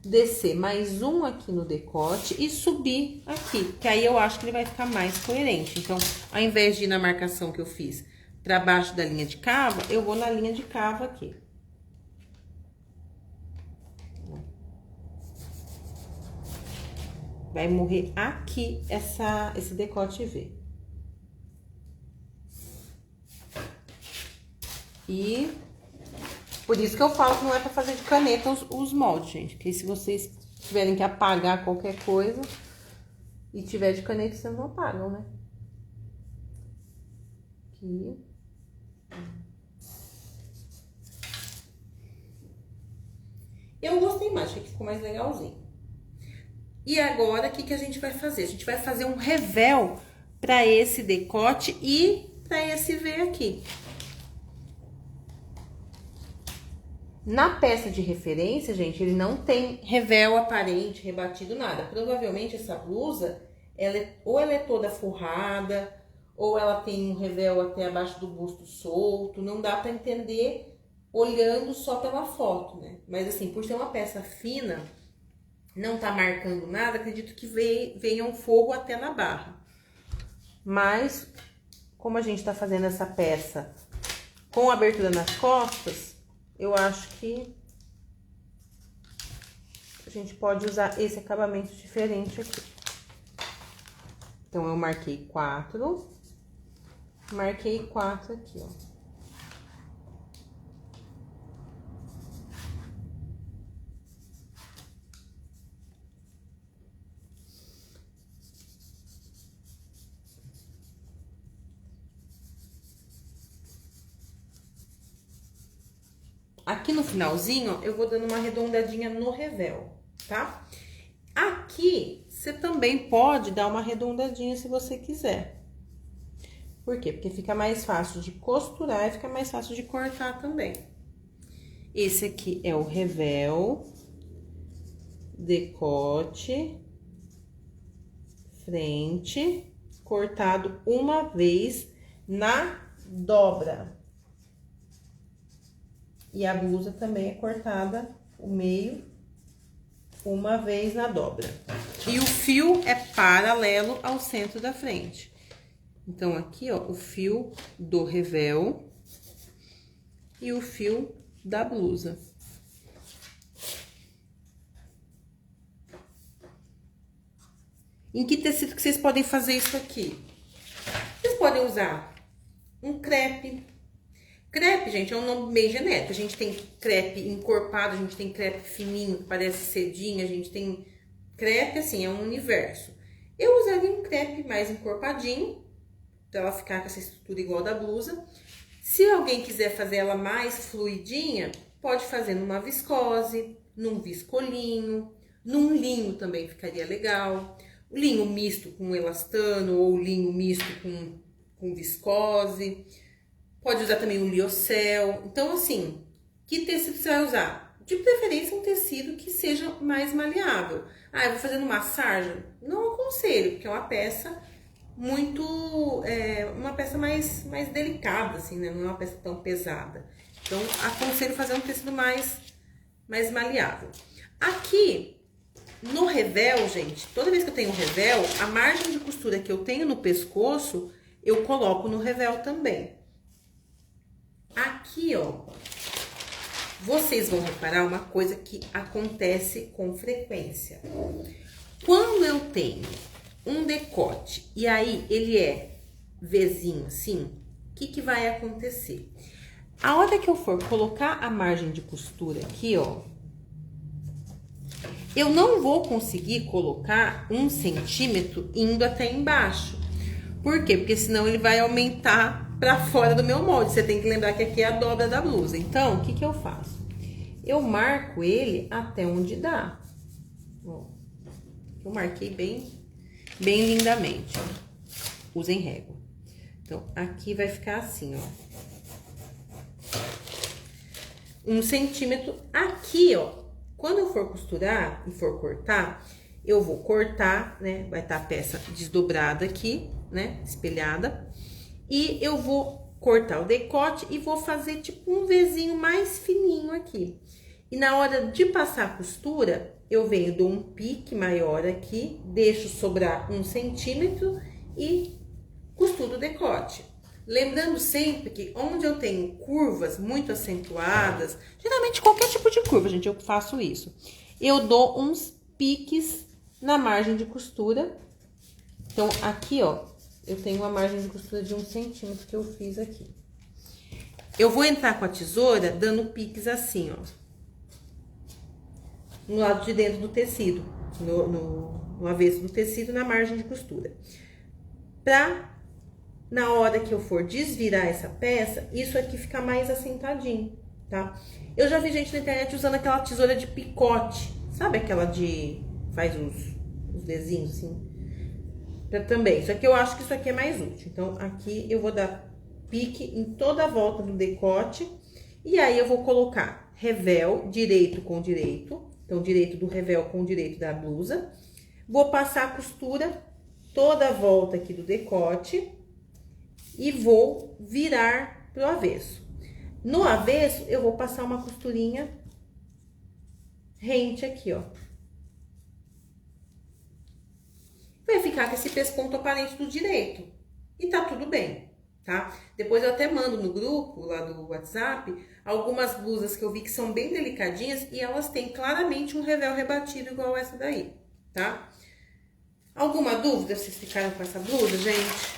descer mais um aqui no decote e subir aqui, que aí eu acho que ele vai ficar mais coerente. Então, ao invés de ir na marcação que eu fiz para baixo da linha de cava, eu vou na linha de cava aqui. Vai morrer aqui esse decote V. E por isso que eu falo que não é pra fazer de caneta os moldes, gente. Porque se vocês tiverem que apagar qualquer coisa e tiver de caneta, vocês não apagam, né? Aqui. Eu gostei mais, achei que ficou mais legalzinho. E agora, o que a gente vai fazer? A gente vai fazer um revel pra esse decote e pra esse V aqui. Na peça de referência, gente, ele não tem revel aparente, rebatido, nada. Provavelmente essa blusa, ou ela é toda forrada, ou ela tem um revel até abaixo do busto solto. Não dá pra entender olhando só pela foto, né? Mas assim, por ser uma peça fina, não tá marcando nada, acredito que venha um forro até na barra. Mas como a gente tá fazendo essa peça com abertura nas costas, eu acho que a gente pode usar esse acabamento diferente aqui. Então, eu marquei 4, marquei 4 aqui, ó. Aqui no finalzinho, eu vou dando uma arredondadinha no revel, tá? Aqui, você também pode dar uma arredondadinha se você quiser. Por quê? Porque fica mais fácil de costurar e fica mais fácil de cortar também. Esse aqui é o revel, decote, frente, cortado uma vez na dobra. E a blusa também é cortada o meio uma vez na dobra. E o fio é paralelo ao centro da frente. Então, aqui, ó, o fio do revel e o fio da blusa. Em que tecido que vocês podem fazer isso aqui? Vocês podem usar um crepe. Crepe, gente, é um nome meio genérico. A gente tem crepe encorpado, a gente tem crepe fininho, que parece cedinha, a gente tem crepe, assim, é um universo. Eu usaria um crepe mais encorpadinho, pra ela ficar com essa estrutura igual da blusa. Se alguém quiser fazer ela mais fluidinha, pode fazer numa viscose, num viscolinho, num linho também ficaria legal. O linho misto com elastano ou linho misto com viscose. Pode usar também o liocel. Então, assim, que tecido você vai usar? De preferência, um tecido que seja mais maleável. Ah, eu vou fazer numa sarja? Não aconselho, porque é uma peça muito... uma peça mais delicada, assim, né? Não é uma peça tão pesada. Então, aconselho fazer um tecido mais maleável. Aqui, no revel, gente, toda vez que eu tenho um revel, a margem de costura que eu tenho no pescoço, eu coloco no revel também. Aqui, ó, vocês vão reparar uma coisa que acontece com frequência. Quando eu tenho um decote e aí ele é Vzinho assim, o que vai acontecer? A hora que eu for colocar a margem de costura aqui, ó, eu não vou conseguir colocar 1 centímetro indo até embaixo. Por quê? Porque senão ele vai aumentar pra fora do meu molde. Você tem que lembrar que aqui é a dobra da blusa. Então, o que eu faço? Eu marco ele até onde dá. Ó, eu marquei bem lindamente. Usem régua. Então, aqui vai ficar assim, ó. 1 centímetro. Aqui, ó, quando eu for costurar e for cortar, eu vou cortar, né? Vai estar a peça desdobrada aqui, né? Espelhada. E eu vou cortar o decote e vou fazer tipo um Vzinho mais fininho aqui. E na hora de passar a costura, eu venho, dou um pique maior aqui, deixo sobrar 1 centímetro e costuro o decote. Lembrando sempre que onde eu tenho curvas muito acentuadas, geralmente qualquer tipo de curva, gente, eu faço isso. Eu dou uns piques na margem de costura. Então, aqui, ó, eu tenho uma margem de costura de 1 centímetro que eu fiz aqui. Eu vou entrar com a tesoura dando piques assim, ó. No lado de dentro do tecido, no avesso do tecido, na margem de costura. Pra, na hora que eu for desvirar essa peça, isso aqui ficar mais assentadinho, tá? Eu já vi gente na internet usando aquela tesoura de picote, sabe aquela de... faz os desenhos assim? Também, só que eu acho que isso aqui é mais útil. Então, aqui eu vou dar pique em toda a volta do decote. E aí, eu vou colocar revel direito com direito. Então, direito do revel com direito da blusa. Vou passar a costura toda a volta aqui do decote. E vou virar pro avesso. No avesso, eu vou passar uma costurinha rente aqui, ó. Vai ficar com esse pesponto aparente do direito. E tá tudo bem. tá? Depois eu até mando no grupo lá do WhatsApp algumas blusas que eu vi que são bem delicadinhas e elas têm claramente um revel rebatido igual essa daí, tá? Alguma dúvida vocês ficaram com essa blusa, gente?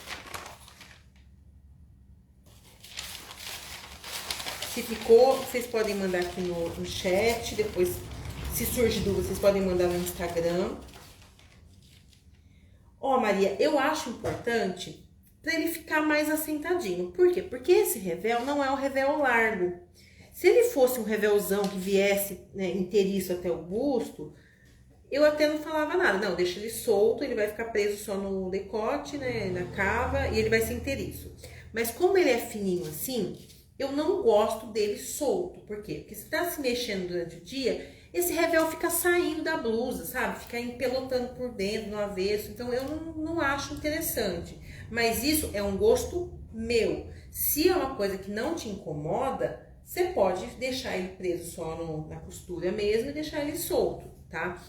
Se ficou, vocês podem mandar aqui no chat, depois, se surge dúvida, vocês podem mandar no Instagram. Ó, Maria, eu acho importante para ele ficar mais assentadinho. Por quê? Porque esse revel não é um revel largo. Se ele fosse um revelzão que viesse, né, inteiriço até o busto, eu até não falava nada. Não, deixa ele solto, ele vai ficar preso só no decote, né, na cava, e ele vai ser inteiriço. Mas como ele é fininho assim, eu não gosto dele solto. Por quê? Porque se tá se mexendo durante o dia, esse revel fica saindo da blusa, sabe? Fica empelotando por dentro, no avesso. Então, eu não acho interessante. Mas isso é um gosto meu. Se é uma coisa que não te incomoda, você pode deixar ele preso só na costura mesmo e deixar ele solto, tá?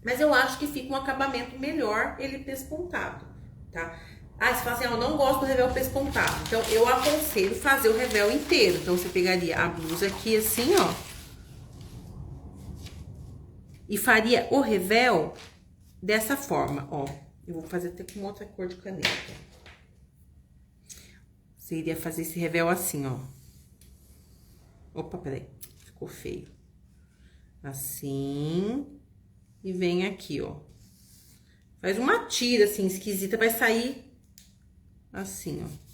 Mas eu acho que fica um acabamento melhor ele pespontado, tá? Ah, você fala assim, eu não gosto do revel pespontado. Então, eu aconselho fazer o revel inteiro. Então, você pegaria a blusa aqui assim, ó. E faria o revel dessa forma, ó. Eu vou fazer até com outra cor de caneta. Você iria fazer esse revel assim, ó. Opa, peraí. Ficou feio. Assim. E vem aqui, ó. Faz uma tira, assim, esquisita. Vai sair assim, ó.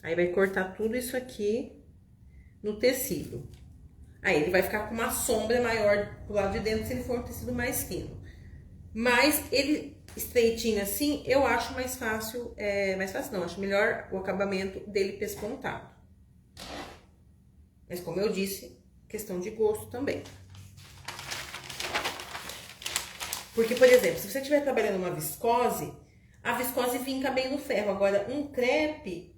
Aí, vai cortar tudo isso aqui no tecido. Aí, ele vai ficar com uma sombra maior pro lado de dentro se ele for um tecido mais fino. Mas, ele estreitinho assim, eu acho mais fácil, não, acho melhor o acabamento dele pespontado. Mas, como eu disse, questão de gosto também. Porque, por exemplo, se você estiver trabalhando uma viscose, a viscose vinca bem no ferro. Agora, um crepe,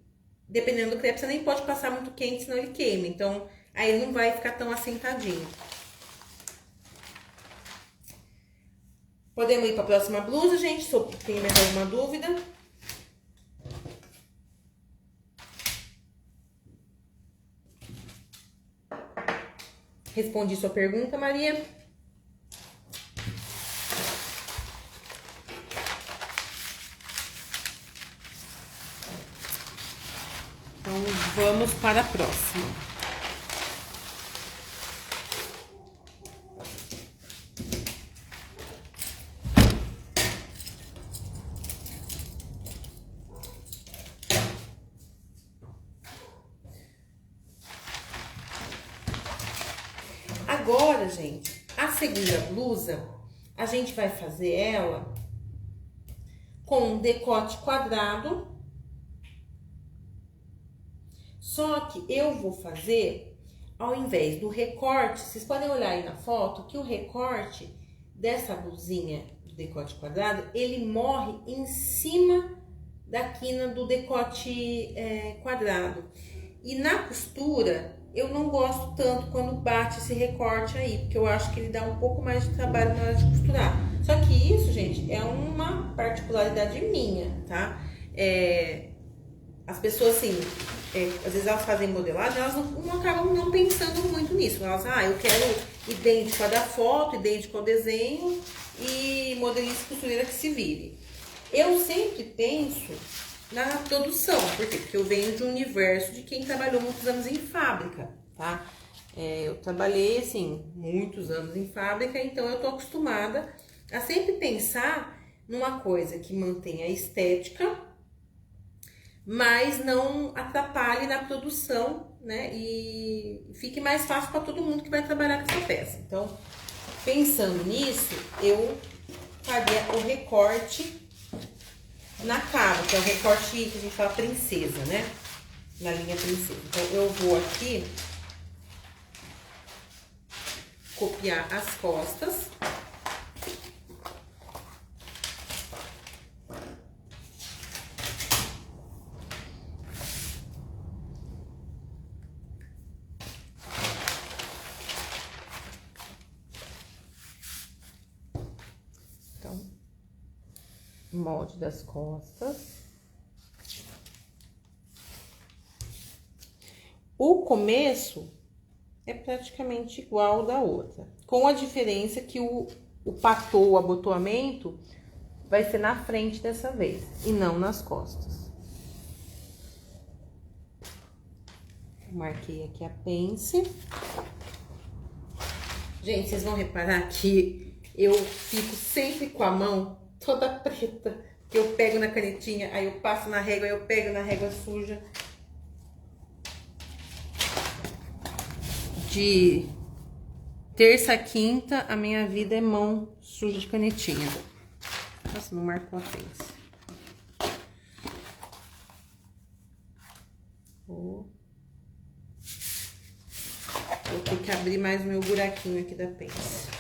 dependendo do crepe, você nem pode passar muito quente, senão ele queima. Então, aí ele não vai ficar tão assentadinho. Podemos ir para a próxima blusa, gente? Se tem mais alguma dúvida. Respondi sua pergunta, Maria. Então, vamos para a próxima. Agora, gente, a segunda blusa, a gente vai fazer ela com um decote quadrado. Só que eu vou fazer, ao invés do recorte, vocês podem olhar aí na foto, que o recorte dessa blusinha do decote quadrado, ele morre em cima da quina do decote quadrado. E na costura, eu não gosto tanto quando bate esse recorte aí, porque eu acho que ele dá um pouco mais de trabalho na hora de costurar. Só que isso, gente, é uma particularidade minha, tá? As pessoas, assim, às vezes elas fazem modelagem, elas não acabam não pensando muito nisso. Elas, eu quero idêntico a da foto, idêntico ao desenho e modelista costureira que se vire. Eu sempre penso na produção, por quê? Porque eu venho de um universo de quem trabalhou muitos anos em fábrica, tá? Eu trabalhei, assim, muitos anos em fábrica, então eu tô acostumada a sempre pensar numa coisa que mantenha a estética, mas não atrapalhe na produção, né? E fique mais fácil para todo mundo que vai trabalhar com essa peça. Então, pensando nisso, eu faria o recorte na cara, que é o recorte que a gente fala princesa, né? Na linha princesa. Então, eu vou aqui copiar as costas. Então, molde das costas. O começo é praticamente igual ao da outra, com a diferença que o patô, o abotoamento, vai ser na frente dessa vez e não nas costas. Marquei aqui a pence. Gente, vocês vão reparar que eu fico sempre com a mão toda preta, que eu pego na canetinha, aí eu passo na régua, aí eu pego na régua suja. De terça a quinta, a minha vida é mão suja de canetinha. Nossa, não marcou a pence. Vou ter que abrir mais o meu buraquinho aqui da pence.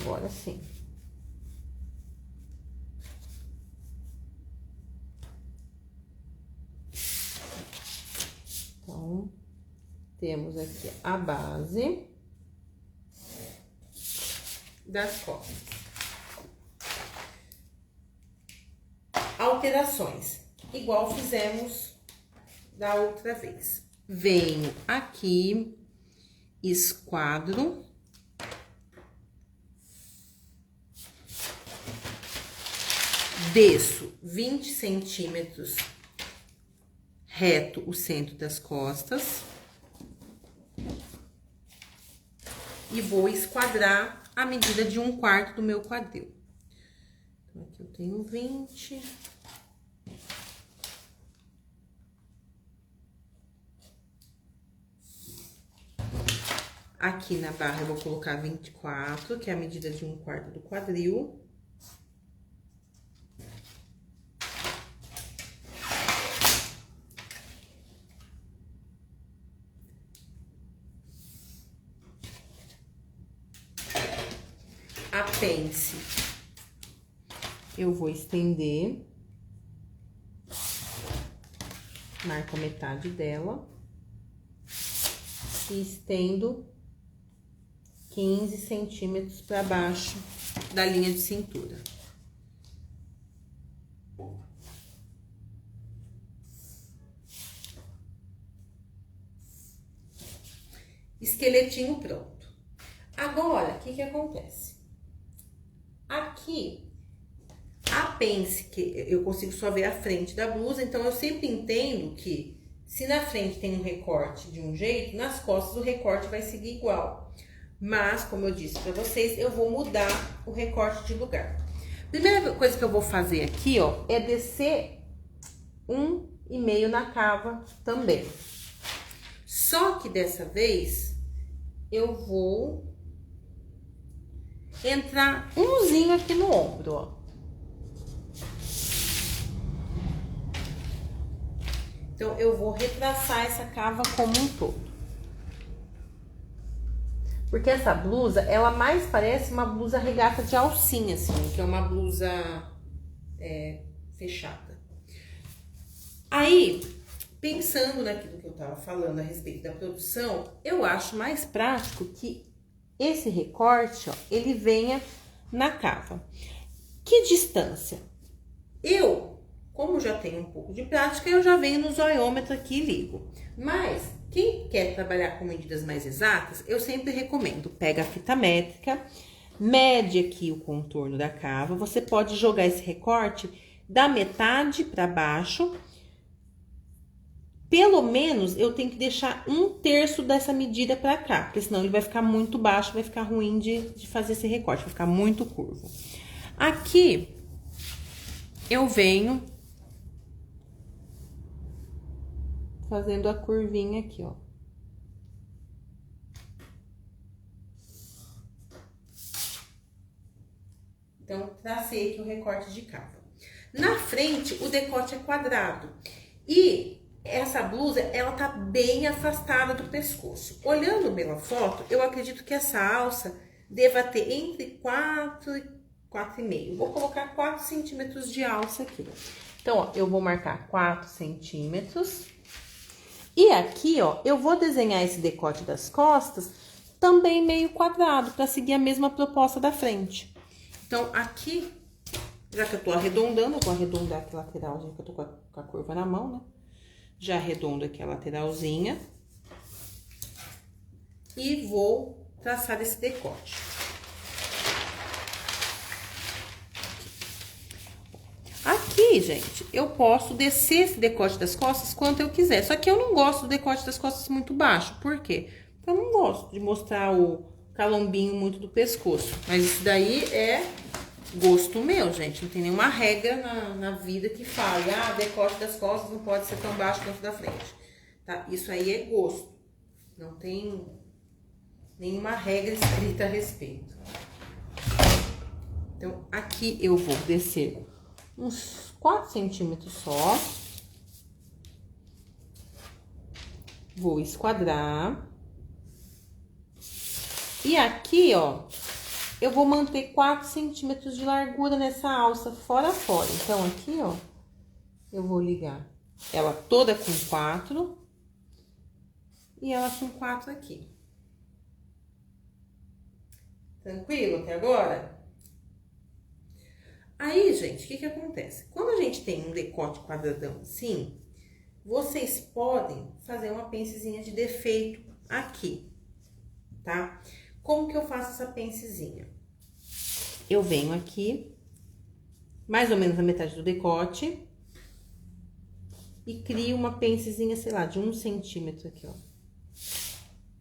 Agora sim. Então, temos aqui a base das costas. Alterações, igual fizemos da outra vez. Venho aqui, esquadro. Desço 20 centímetros reto o centro das costas. E vou esquadrar a medida de 1/4 do meu quadril. Então, aqui eu tenho 20. Aqui na barra eu vou colocar 24, que é a medida de 1/4 do quadril. A pence, eu vou estender, marco a metade dela e estendo 15 centímetros para baixo da linha de cintura. Esqueletinho pronto. Agora, o que que acontece? Aqui, a pence, que eu consigo só ver a frente da blusa, então eu sempre entendo que se na frente tem um recorte de um jeito, nas costas o recorte vai seguir igual. Mas, como eu disse pra vocês, eu vou mudar o recorte de lugar. Primeira coisa que eu vou fazer aqui, ó, é descer 1,5 na cava também. Só que dessa vez, eu vou entrar umzinho aqui no ombro, ó. Então, eu vou retraçar essa cava como um todo. Porque essa blusa, ela mais parece uma blusa regata de alcinha, assim, que é uma blusa fechada. Aí, pensando naquilo que eu tava falando a respeito da produção, eu acho mais prático que esse recorte, ó, ele venha na cava. Que distância? Eu, como já tenho um pouco de prática, eu já venho no zoiômetro aqui e ligo. Mas, quem quer trabalhar com medidas mais exatas, eu sempre recomendo, pega a fita métrica, mede aqui o contorno da cava, você pode jogar esse recorte da metade para baixo. Pelo menos, eu tenho que deixar 1/3 dessa medida pra cá, porque senão ele vai ficar muito baixo, vai ficar ruim de fazer esse recorte, vai ficar muito curvo. Aqui, eu venho fazendo a curvinha aqui, ó. Então, tracei aqui o recorte de cava. Na frente, o decote é quadrado. E essa blusa, ela tá bem afastada do pescoço. Olhando pela foto, eu acredito que essa alça deva ter entre 4 e 4,5. Vou colocar 4 centímetros de alça aqui. Então, ó, eu vou marcar 4 centímetros. E aqui, ó, eu vou desenhar esse decote das costas também meio quadrado, para seguir a mesma proposta da frente. Então, aqui, já que eu tô arredondando, eu vou arredondar aqui a lateralzinha, que eu tô com a curva na mão, né? Já arredondo aqui a lateralzinha. E vou traçar esse decote. Aqui, gente, eu posso descer esse decote das costas quanto eu quiser. Só que eu não gosto do decote das costas muito baixo. Por quê? Eu não gosto de mostrar o calombinho muito do pescoço. Mas isso daí é gosto meu, gente. Não tem nenhuma regra na vida que fale, ah, decote das costas não pode ser tão baixo quanto da frente. Tá? Isso aí é gosto. Não tem nenhuma regra escrita a respeito. Então, aqui eu vou descer uns 4 centímetros só. Vou esquadrar. E aqui, ó, eu vou manter 4 centímetros de largura nessa alça fora a fora. Então, aqui, ó, eu vou ligar ela toda com 4 e ela com 4 aqui. Tranquilo até agora? Aí, gente, o que que acontece? Quando a gente tem um decote quadradão assim, vocês podem fazer uma pencezinha de defeito aqui, tá? Como que eu faço essa pencezinha? Eu venho aqui, mais ou menos na metade do decote, e crio uma pencezinha, sei lá, de 1 centímetro aqui, ó.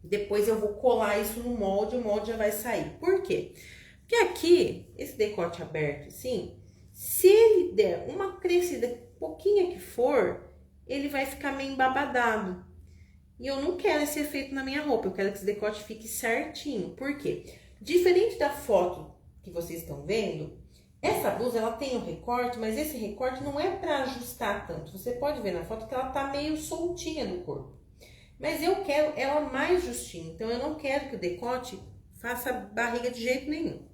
Depois eu vou colar isso no molde, o molde já vai sair. Por quê? Porque aqui, esse decote aberto assim, se ele der uma crescida pouquinha que for, ele vai ficar meio embabadado. E eu não quero esse efeito na minha roupa, eu quero que esse decote fique certinho. Por quê? Diferente da foto que vocês estão vendo, essa blusa ela tem um recorte, mas esse recorte não é para ajustar tanto. Você pode ver na foto que ela tá meio soltinha no corpo. Mas eu quero ela mais justinha, então eu não quero que o decote faça barriga de jeito nenhum.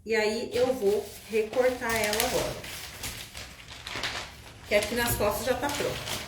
E aí eu vou recortar ela agora. Que aqui nas costas já tá pronto.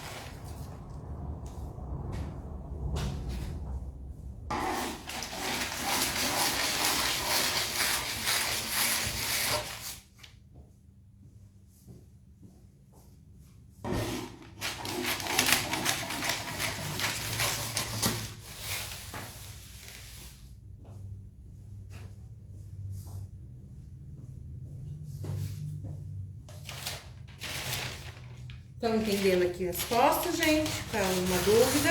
Estão entendendo aqui as costas, gente? Tá uma dúvida?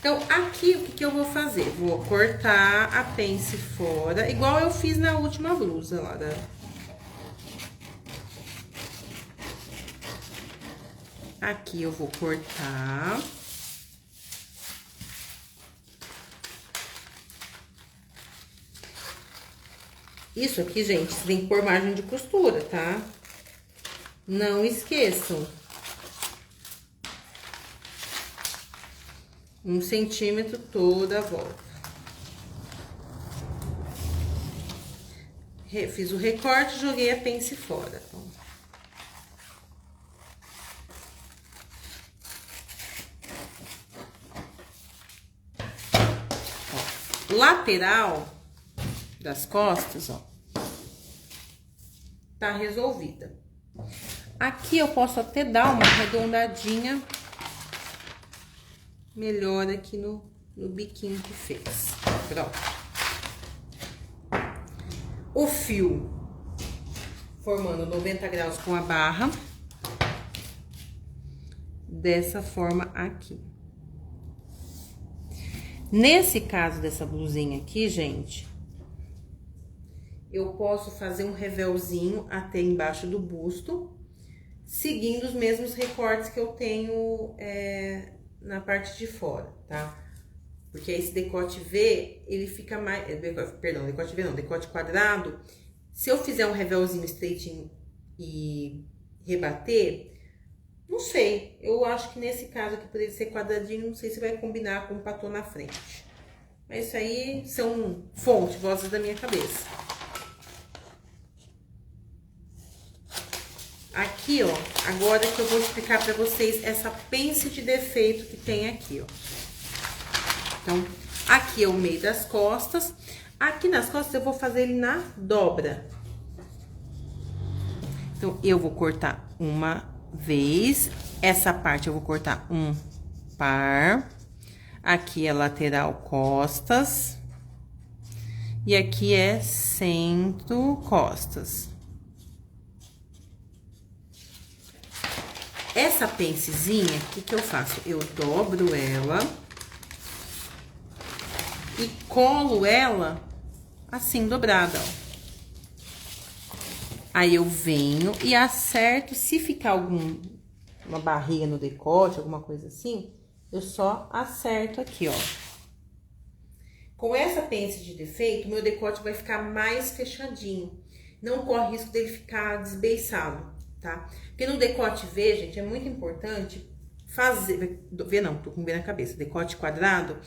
Então, aqui, o que que eu vou fazer? Vou cortar a pence fora, igual eu fiz na última blusa lá da... Aqui eu vou cortar. Isso aqui, gente, você tem que pôr margem de costura, tá? Não esqueçam. 1 centímetro toda a volta. Fiz o recorte, joguei a pence fora. Ó, lateral das costas, ó, tá resolvida. Aqui eu posso até dar uma arredondadinha melhor aqui no biquinho que fez. Pronto. O fio formando 90 graus com a barra. Dessa forma aqui. Nesse caso dessa blusinha aqui, gente, eu posso fazer um revelzinho até embaixo do busto, seguindo os mesmos recortes que eu tenho na parte de fora, tá? Porque esse decote V, ele fica mais... Perdão, decote V não, decote quadrado. Se eu fizer um revelzinho estreitinho e rebater, não sei. Eu acho que nesse caso aqui, por ele ser quadradinho, não sei se vai combinar com o patô na frente. Mas isso aí são fontes, vozes da minha cabeça. Aqui, ó, agora que eu vou explicar pra vocês essa pence de defeito que tem aqui, ó. Então, aqui é o meio das costas. Aqui nas costas eu vou fazer ele na dobra. Então, eu vou cortar uma vez. Essa parte eu vou cortar um par. Aqui é lateral costas. E aqui é centro costas. Essa pencezinha, o que eu faço? Eu dobro ela e colo ela assim, dobrada, ó. Aí eu venho e acerto, se ficar uma barriga no decote, alguma coisa assim, eu só acerto aqui, ó. Com essa pence de defeito, meu decote vai ficar mais fechadinho. Não corre risco dele ficar desbeiçado, tá? Porque no decote V, gente, é muito importante fazer... V não, tô com B na cabeça. Decote quadrado,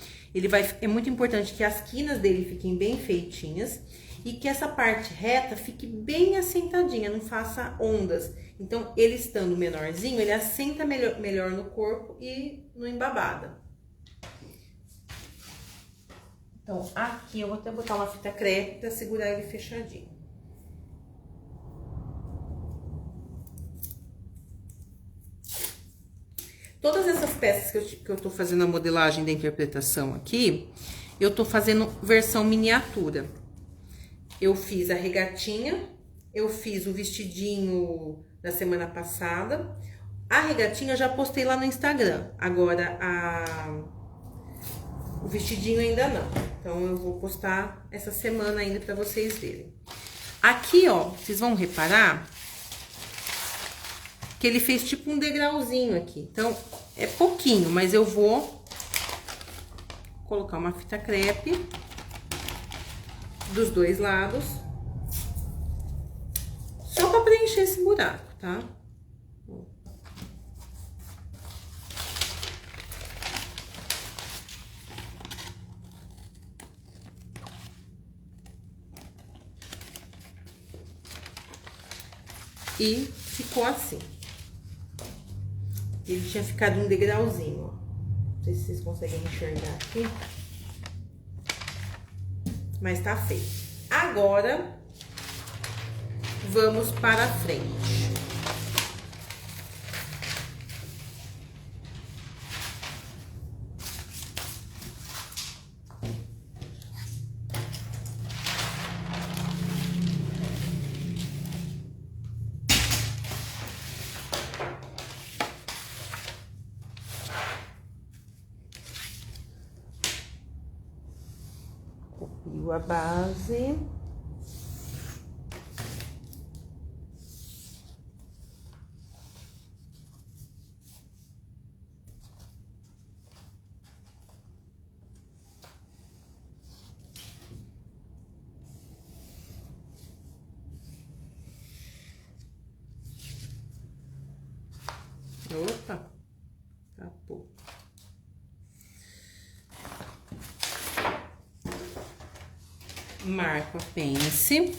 é muito importante que as quinas dele fiquem bem feitinhas e que essa parte reta fique bem assentadinha, não faça ondas. Então, ele estando menorzinho, ele assenta melhor no corpo e no embabada. Então, aqui eu vou até botar uma fita crepe pra segurar ele fechadinho. Todas essas peças que eu tô fazendo a modelagem da interpretação aqui, eu tô fazendo versão miniatura. Eu fiz a regatinha, eu fiz o vestidinho da semana passada. A regatinha eu já postei lá no Instagram. Agora, o vestidinho ainda não. Então, eu vou postar essa semana ainda pra vocês verem. Aqui, ó, vocês vão reparar que ele fez tipo um degrauzinho aqui. Então, é pouquinho, mas eu vou colocar uma fita crepe dos dois lados, só pra preencher esse buraco, tá? E ficou assim. Ele tinha ficado um degrauzinho, ó. Não sei se vocês conseguem enxergar aqui. Mas tá feito. Agora, vamos para a frente. Copio a base. Opa, tapou. Marco a pence.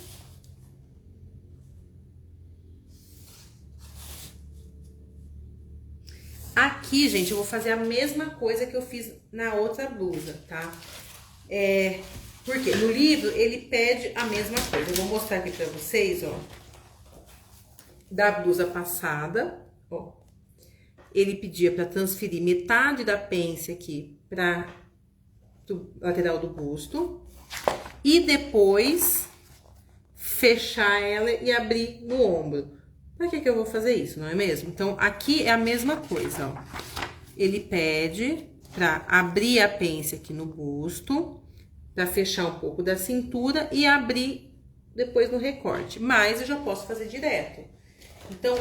Aqui, gente, eu vou fazer a mesma coisa que eu fiz na outra blusa, tá? Porque no livro ele pede a mesma coisa. Eu vou mostrar aqui pra vocês, ó. Da blusa passada, ó. Ele pedia pra transferir metade da pence aqui pra lateral do busto. E depois fechar ela e abrir no ombro. Pra que eu vou fazer isso, não é mesmo? Então, aqui é a mesma coisa, ó. Ele pede pra abrir a pence aqui no busto, pra fechar um pouco da cintura e abrir depois no recorte. Mas eu já posso fazer direto. Então,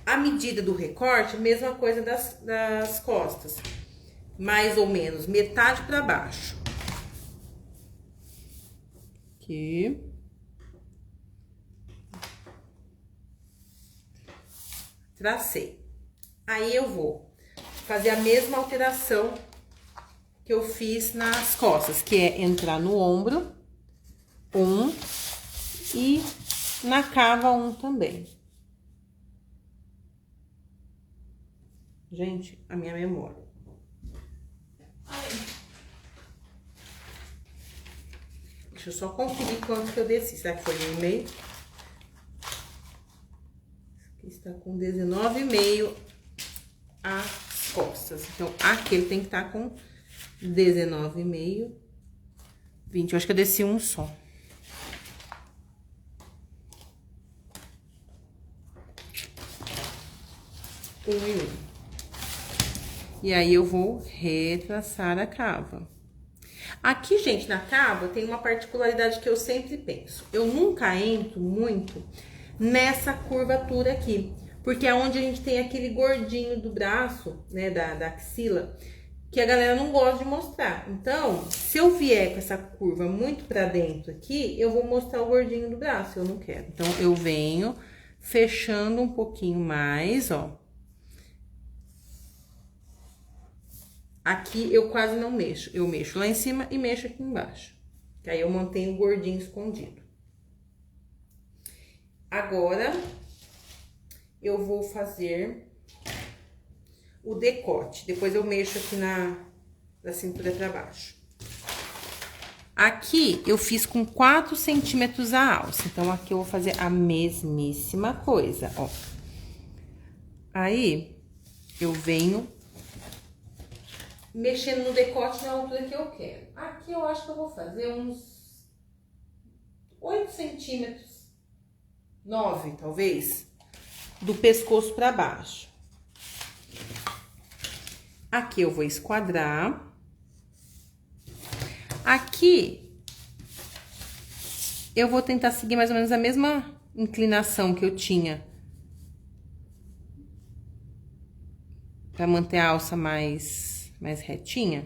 a medida do recorte, mesma coisa das costas. Mais ou menos metade pra baixo. Aqui. Tracei. Aí eu vou fazer a mesma alteração que eu fiz nas costas, que é entrar no ombro, e na cava também. Gente, a minha memória. Deixa eu só conferir quanto que eu desci. Será que foi 1,5? Aqui está com 19,5 as costas. Então, aqui ele tem que estar com 19,5, 20. Eu acho que eu desci um só. E aí, eu vou retraçar a cava. Aqui, gente, na cava, tem uma particularidade que eu sempre penso. Eu nunca entro muito nessa curvatura aqui, porque é onde a gente tem aquele gordinho do braço, né, da axila, que a galera não gosta de mostrar. Então, se eu vier com essa curva muito pra dentro aqui, eu vou mostrar o gordinho do braço, eu não quero. Então, eu venho fechando um pouquinho mais, ó. Aqui eu quase não mexo, eu mexo lá em cima e mexo aqui embaixo. Que aí eu mantenho o gordinho escondido. Agora, eu vou fazer o decote. Depois eu mexo aqui da cintura pra baixo. Aqui eu fiz com 4 centímetros a alça. Então, aqui eu vou fazer a mesmíssima coisa, ó. Aí, eu venho mexendo no decote na altura que eu quero. Aqui eu acho que eu vou fazer uns 8 centímetros, 9 talvez, do pescoço para baixo. Aqui eu vou esquadrar. Aqui eu vou tentar seguir mais ou menos a mesma inclinação que eu tinha, para manter a alça mais retinha.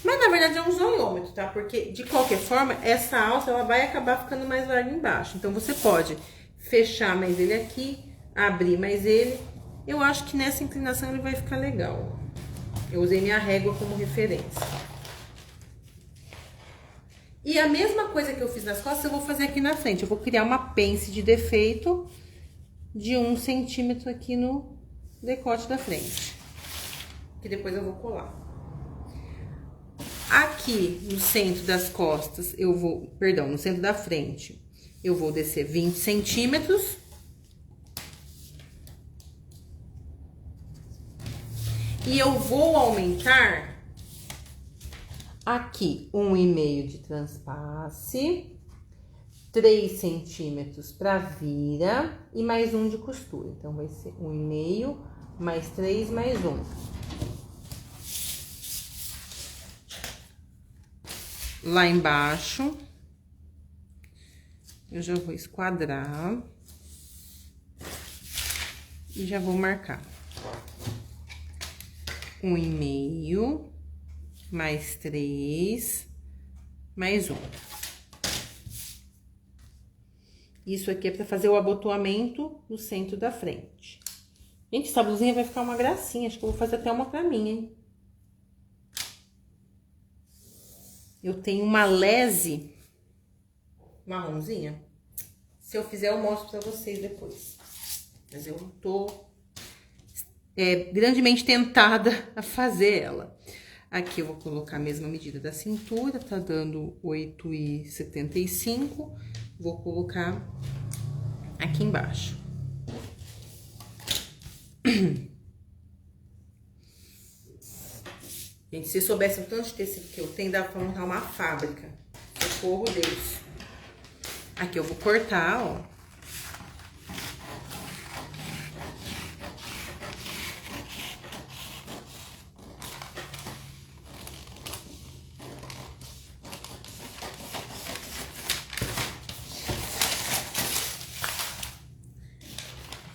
Mas, na verdade, é um zoiômetro, tá? Porque, de qualquer forma, essa alça, ela vai acabar ficando mais larga embaixo. Então, você pode fechar mais ele aqui, abrir mais ele. Eu acho que nessa inclinação ele vai ficar legal. Eu usei minha régua como referência. E a mesma coisa que eu fiz nas costas, eu vou fazer aqui na frente. Eu vou criar uma pence de defeito de 1 centímetro aqui no decote da frente, que depois eu vou colar. Aqui no centro das costas, no centro da frente, eu vou descer 20 centímetros. E eu vou aumentar aqui 1,5 de transpasse, 3 centímetros para vira e mais 1 de costura. Então, vai ser 1,5, mais 3, mais 1. Lá embaixo, eu já vou esquadrar e já vou marcar 1,5, mais 3, mais 1. Isso aqui é pra fazer o abotoamento no centro da frente. Gente, essa blusinha vai ficar uma gracinha. Acho que eu vou fazer até uma pra mim, hein? Eu tenho uma lese marronzinha. Se eu fizer, eu mostro pra vocês depois. Mas eu tô grandemente tentada a fazer ela. Aqui eu vou colocar a mesma medida da cintura, tá dando 8,75. Vou colocar aqui embaixo. Gente, se soubesse o tanto de tecido que eu tenho, dá pra montar uma fábrica. Socorro Deus. Aqui eu vou cortar, ó.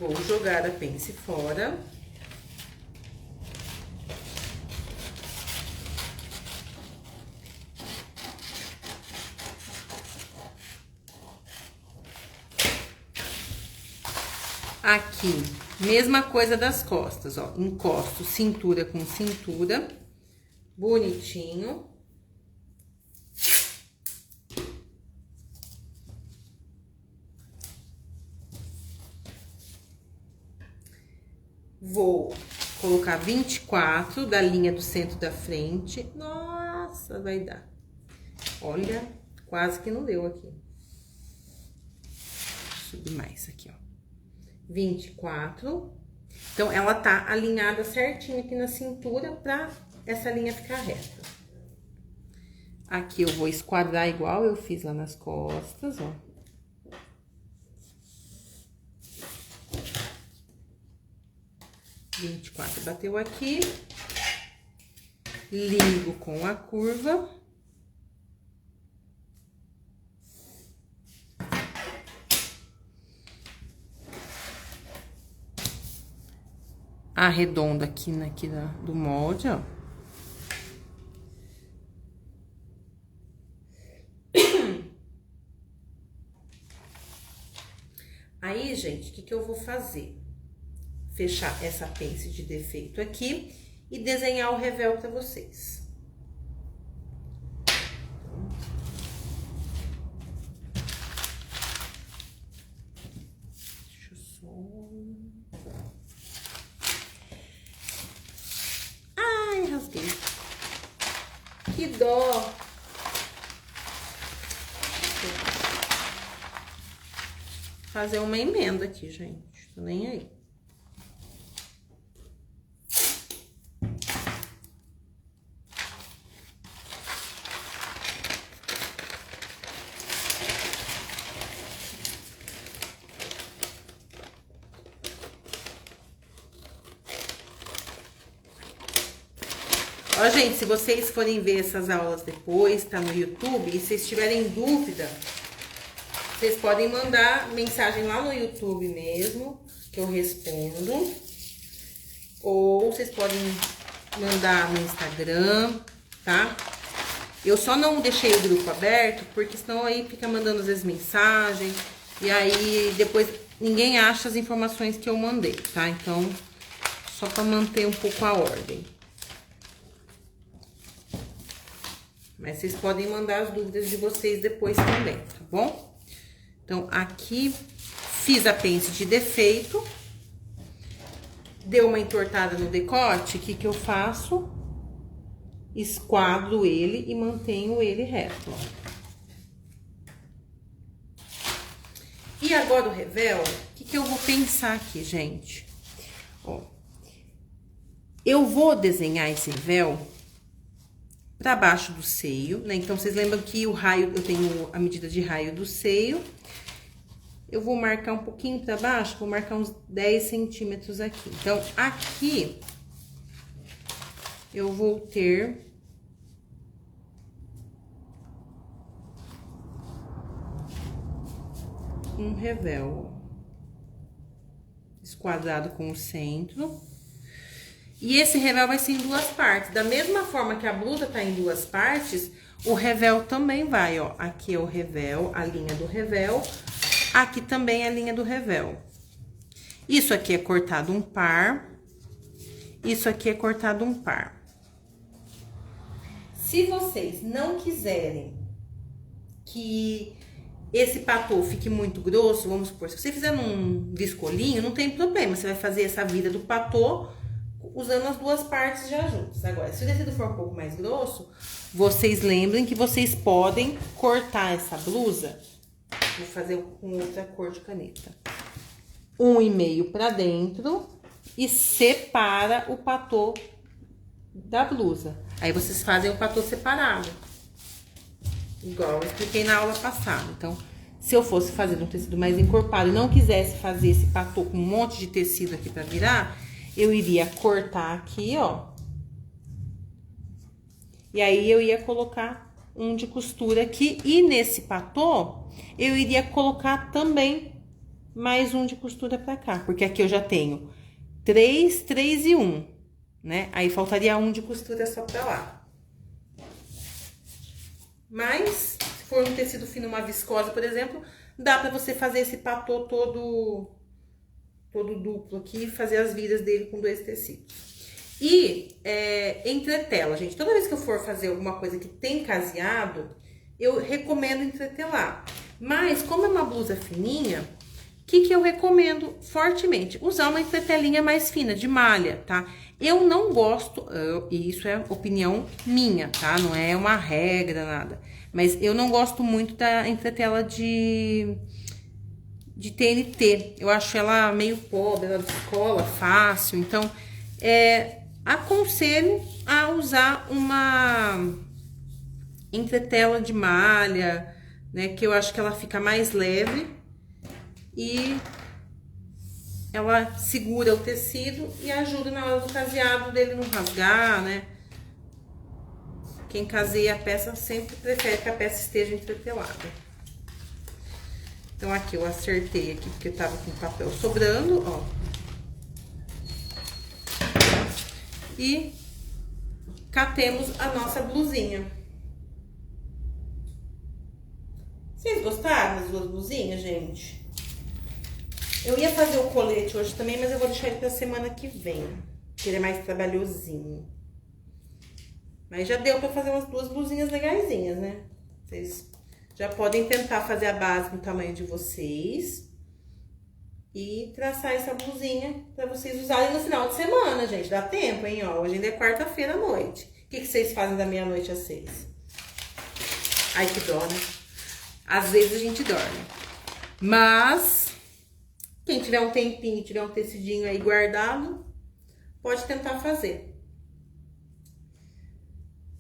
Vou jogar a pence fora. Aqui Mesma coisa das costas, ó. Encosto cintura com cintura. Bonitinho. Vou colocar 24 da linha do centro da frente. Nossa, vai dar. Olha, quase que não deu aqui. Subir mais aqui, ó. 24. Então, ela tá alinhada certinho aqui na cintura pra essa linha ficar reta. Aqui eu vou esquadrar igual eu fiz lá nas costas, ó. Vinte e quatro bateu aqui. Ligo com a curva. Arredonda aqui do molde, ó. Aí, gente, o que eu vou fazer? Fechar essa pence de defeito aqui e desenhar o revel pra vocês. Deixa eu só... Ai, rasguei. Que dó! Fazer uma emenda aqui, gente. Tô nem aí. Ó, gente, se vocês forem ver essas aulas depois, tá no YouTube, e se tiverem dúvida, vocês podem mandar mensagem lá no YouTube mesmo, que eu respondo. Ou vocês podem mandar no Instagram, tá? Eu só não deixei o grupo aberto, porque senão aí fica mandando às vezes mensagem, e aí depois ninguém acha as informações que eu mandei, tá? Então, só pra manter um pouco a ordem. Mas vocês podem mandar as dúvidas de vocês depois também, tá bom? Então, aqui, fiz a pence de defeito. Deu uma entortada no decote, o que que eu faço? Esquadro ele e mantenho ele reto, ó. E agora o revel, o que que eu vou pensar aqui, gente? Ó, eu vou desenhar esse revel pra baixo do seio, né? Então, vocês lembram que o raio, eu tenho a medida de raio do seio. Eu vou marcar um pouquinho pra baixo, vou marcar uns 10 centímetros aqui. Então, aqui, eu vou ter... um revel, esquadrado com o centro. E esse revel vai ser em duas partes. Da mesma forma que a blusa tá em duas partes, o revel também vai, ó. Aqui é o revel, a linha do revel. Aqui também é a linha do revel. Isso aqui é cortado um par. Isso aqui é cortado um par. Se vocês não quiserem que esse patô fique muito grosso, vamos supor, se você fizer num viscolinho, não tem problema. Você vai fazer essa vida do patô usando as duas partes já juntas. Agora, se o tecido for um pouco mais grosso, vocês lembrem que vocês podem cortar essa blusa. Vou fazer com outra cor de caneta. 1,5 pra dentro e separa o patô da blusa. Aí vocês fazem o patô separado. Igual eu expliquei na aula passada. Então, se eu fosse fazer um tecido mais encorpado e não quisesse fazer esse patô com um monte de tecido aqui pra virar, eu iria cortar aqui, ó. E aí, eu ia colocar um de costura aqui. E nesse patô, eu iria colocar também mais um de costura pra cá. Porque aqui eu já tenho 3, 3 e 1, né? Aí, faltaria um de costura só pra lá. Mas, se for um tecido fino, uma viscose, por exemplo, dá pra você fazer esse patô todo todo duplo aqui e fazer as viras dele com 2 tecidos. E entretela, gente. Toda vez que eu for fazer alguma coisa que tem caseado, eu recomendo entretelar. Mas, como é uma blusa fininha, o que eu recomendo fortemente? Usar uma entretelinha mais fina, de malha, tá? Eu não gosto, e isso é opinião minha, tá? Não é uma regra, nada. Mas eu não gosto muito da entretela de TNT. Eu acho ela meio pobre, ela descola fácil. Então, aconselho a usar uma entretela de malha, né? Que eu acho que ela fica mais leve e ela segura o tecido e ajuda na hora do caseado dele não rasgar, né? Quem caseia a peça sempre prefere que a peça esteja entretelada. Então, aqui eu acertei aqui, porque tava com papel sobrando, ó. E catemos a nossa blusinha. Vocês gostaram das 2 blusinhas, gente? Eu ia fazer o colete hoje também, mas eu vou deixar ele pra semana que vem, porque ele é mais trabalhosinho. Mas já deu pra fazer umas 2 blusinhas legaisinhas, né? Vocês já podem tentar fazer a base no tamanho de vocês e traçar essa blusinha pra vocês usarem no final de semana, gente. Dá tempo, hein? Ó, hoje ainda é quarta-feira à noite. O que vocês fazem da meia-noite às 6? Ai, que dó, né? Às vezes a gente dorme. Mas quem tiver um tempinho, tiver um tecidinho aí guardado, pode tentar fazer.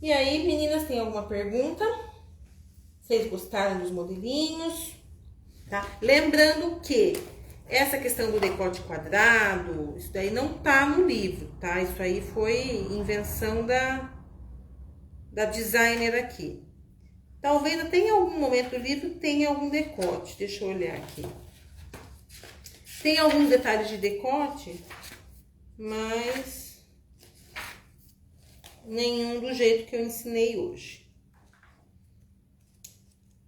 E aí, meninas, tem alguma pergunta? Vocês gostaram dos modelinhos? Tá? Lembrando que essa questão do decote quadrado, isso daí não tá no livro, tá? Isso aí foi invenção da designer aqui. Talvez até em algum momento do livro tenha algum decote. Deixa eu olhar aqui. Tem alguns detalhes de decote, mas nenhum do jeito que eu ensinei hoje.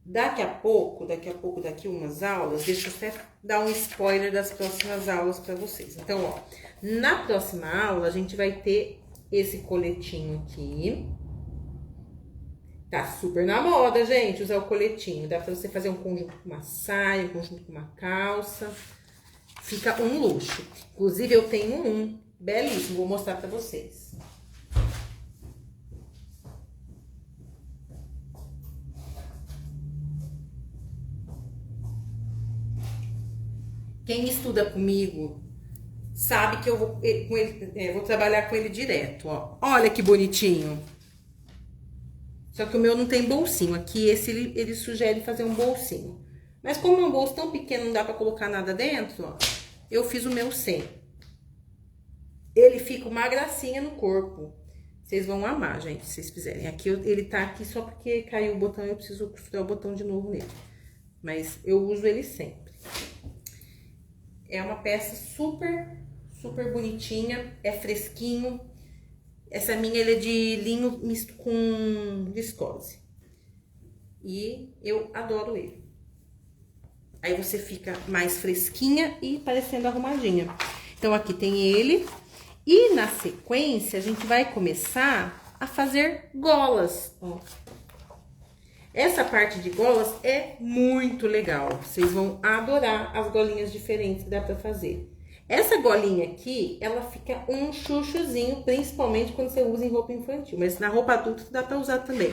Daqui a pouco, daqui umas aulas, deixa eu até dar um spoiler das próximas aulas para vocês. Então, ó, na próxima aula a gente vai ter esse coletinho aqui. Tá super na moda, gente, usar o coletinho. Dá pra você fazer um conjunto com uma saia, um conjunto com uma calça. Fica um luxo. Inclusive, eu tenho um belíssimo, vou mostrar pra vocês. Quem estuda comigo sabe que eu vou, vou trabalhar com ele direto, ó. Olha que bonitinho. Só que o meu não tem bolsinho. Aqui, esse ele sugere fazer um bolsinho. Mas como é um bolso tão pequeno, não dá pra colocar nada dentro, ó. Eu fiz o meu sem. Ele fica uma gracinha no corpo. Vocês vão amar, gente, se vocês fizerem. Aqui, ele tá aqui só porque caiu o botão e eu preciso costurar o botão de novo nele. Mas eu uso ele sempre. É uma peça super, super bonitinha. É fresquinho. Essa minha, ele é de linho misto com viscose. E eu adoro ele. Aí você fica mais fresquinha e parecendo arrumadinha. Então, aqui tem ele. E na sequência, a gente vai começar a fazer golas, ó. Essa parte de golas é muito legal. Vocês vão adorar as golinhas diferentes que dá pra fazer. Essa golinha aqui, ela fica um chuchuzinho, principalmente quando você usa em roupa infantil. Mas na roupa adulta dá pra usar também.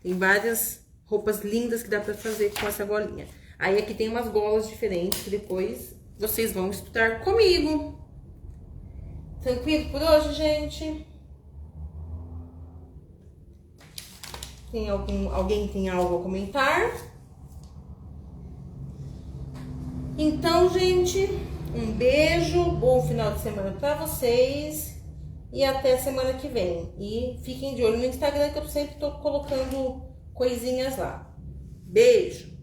Tem várias roupas lindas que dá pra fazer com essa golinha. Aí aqui tem umas golas diferentes que depois vocês vão estudar comigo. Tranquilo por hoje, gente? Alguém tem algo a comentar? Então, gente, um beijo, bom final de semana pra vocês e até semana que vem. E fiquem de olho no Instagram que eu sempre tô colocando coisinhas lá. Beijo!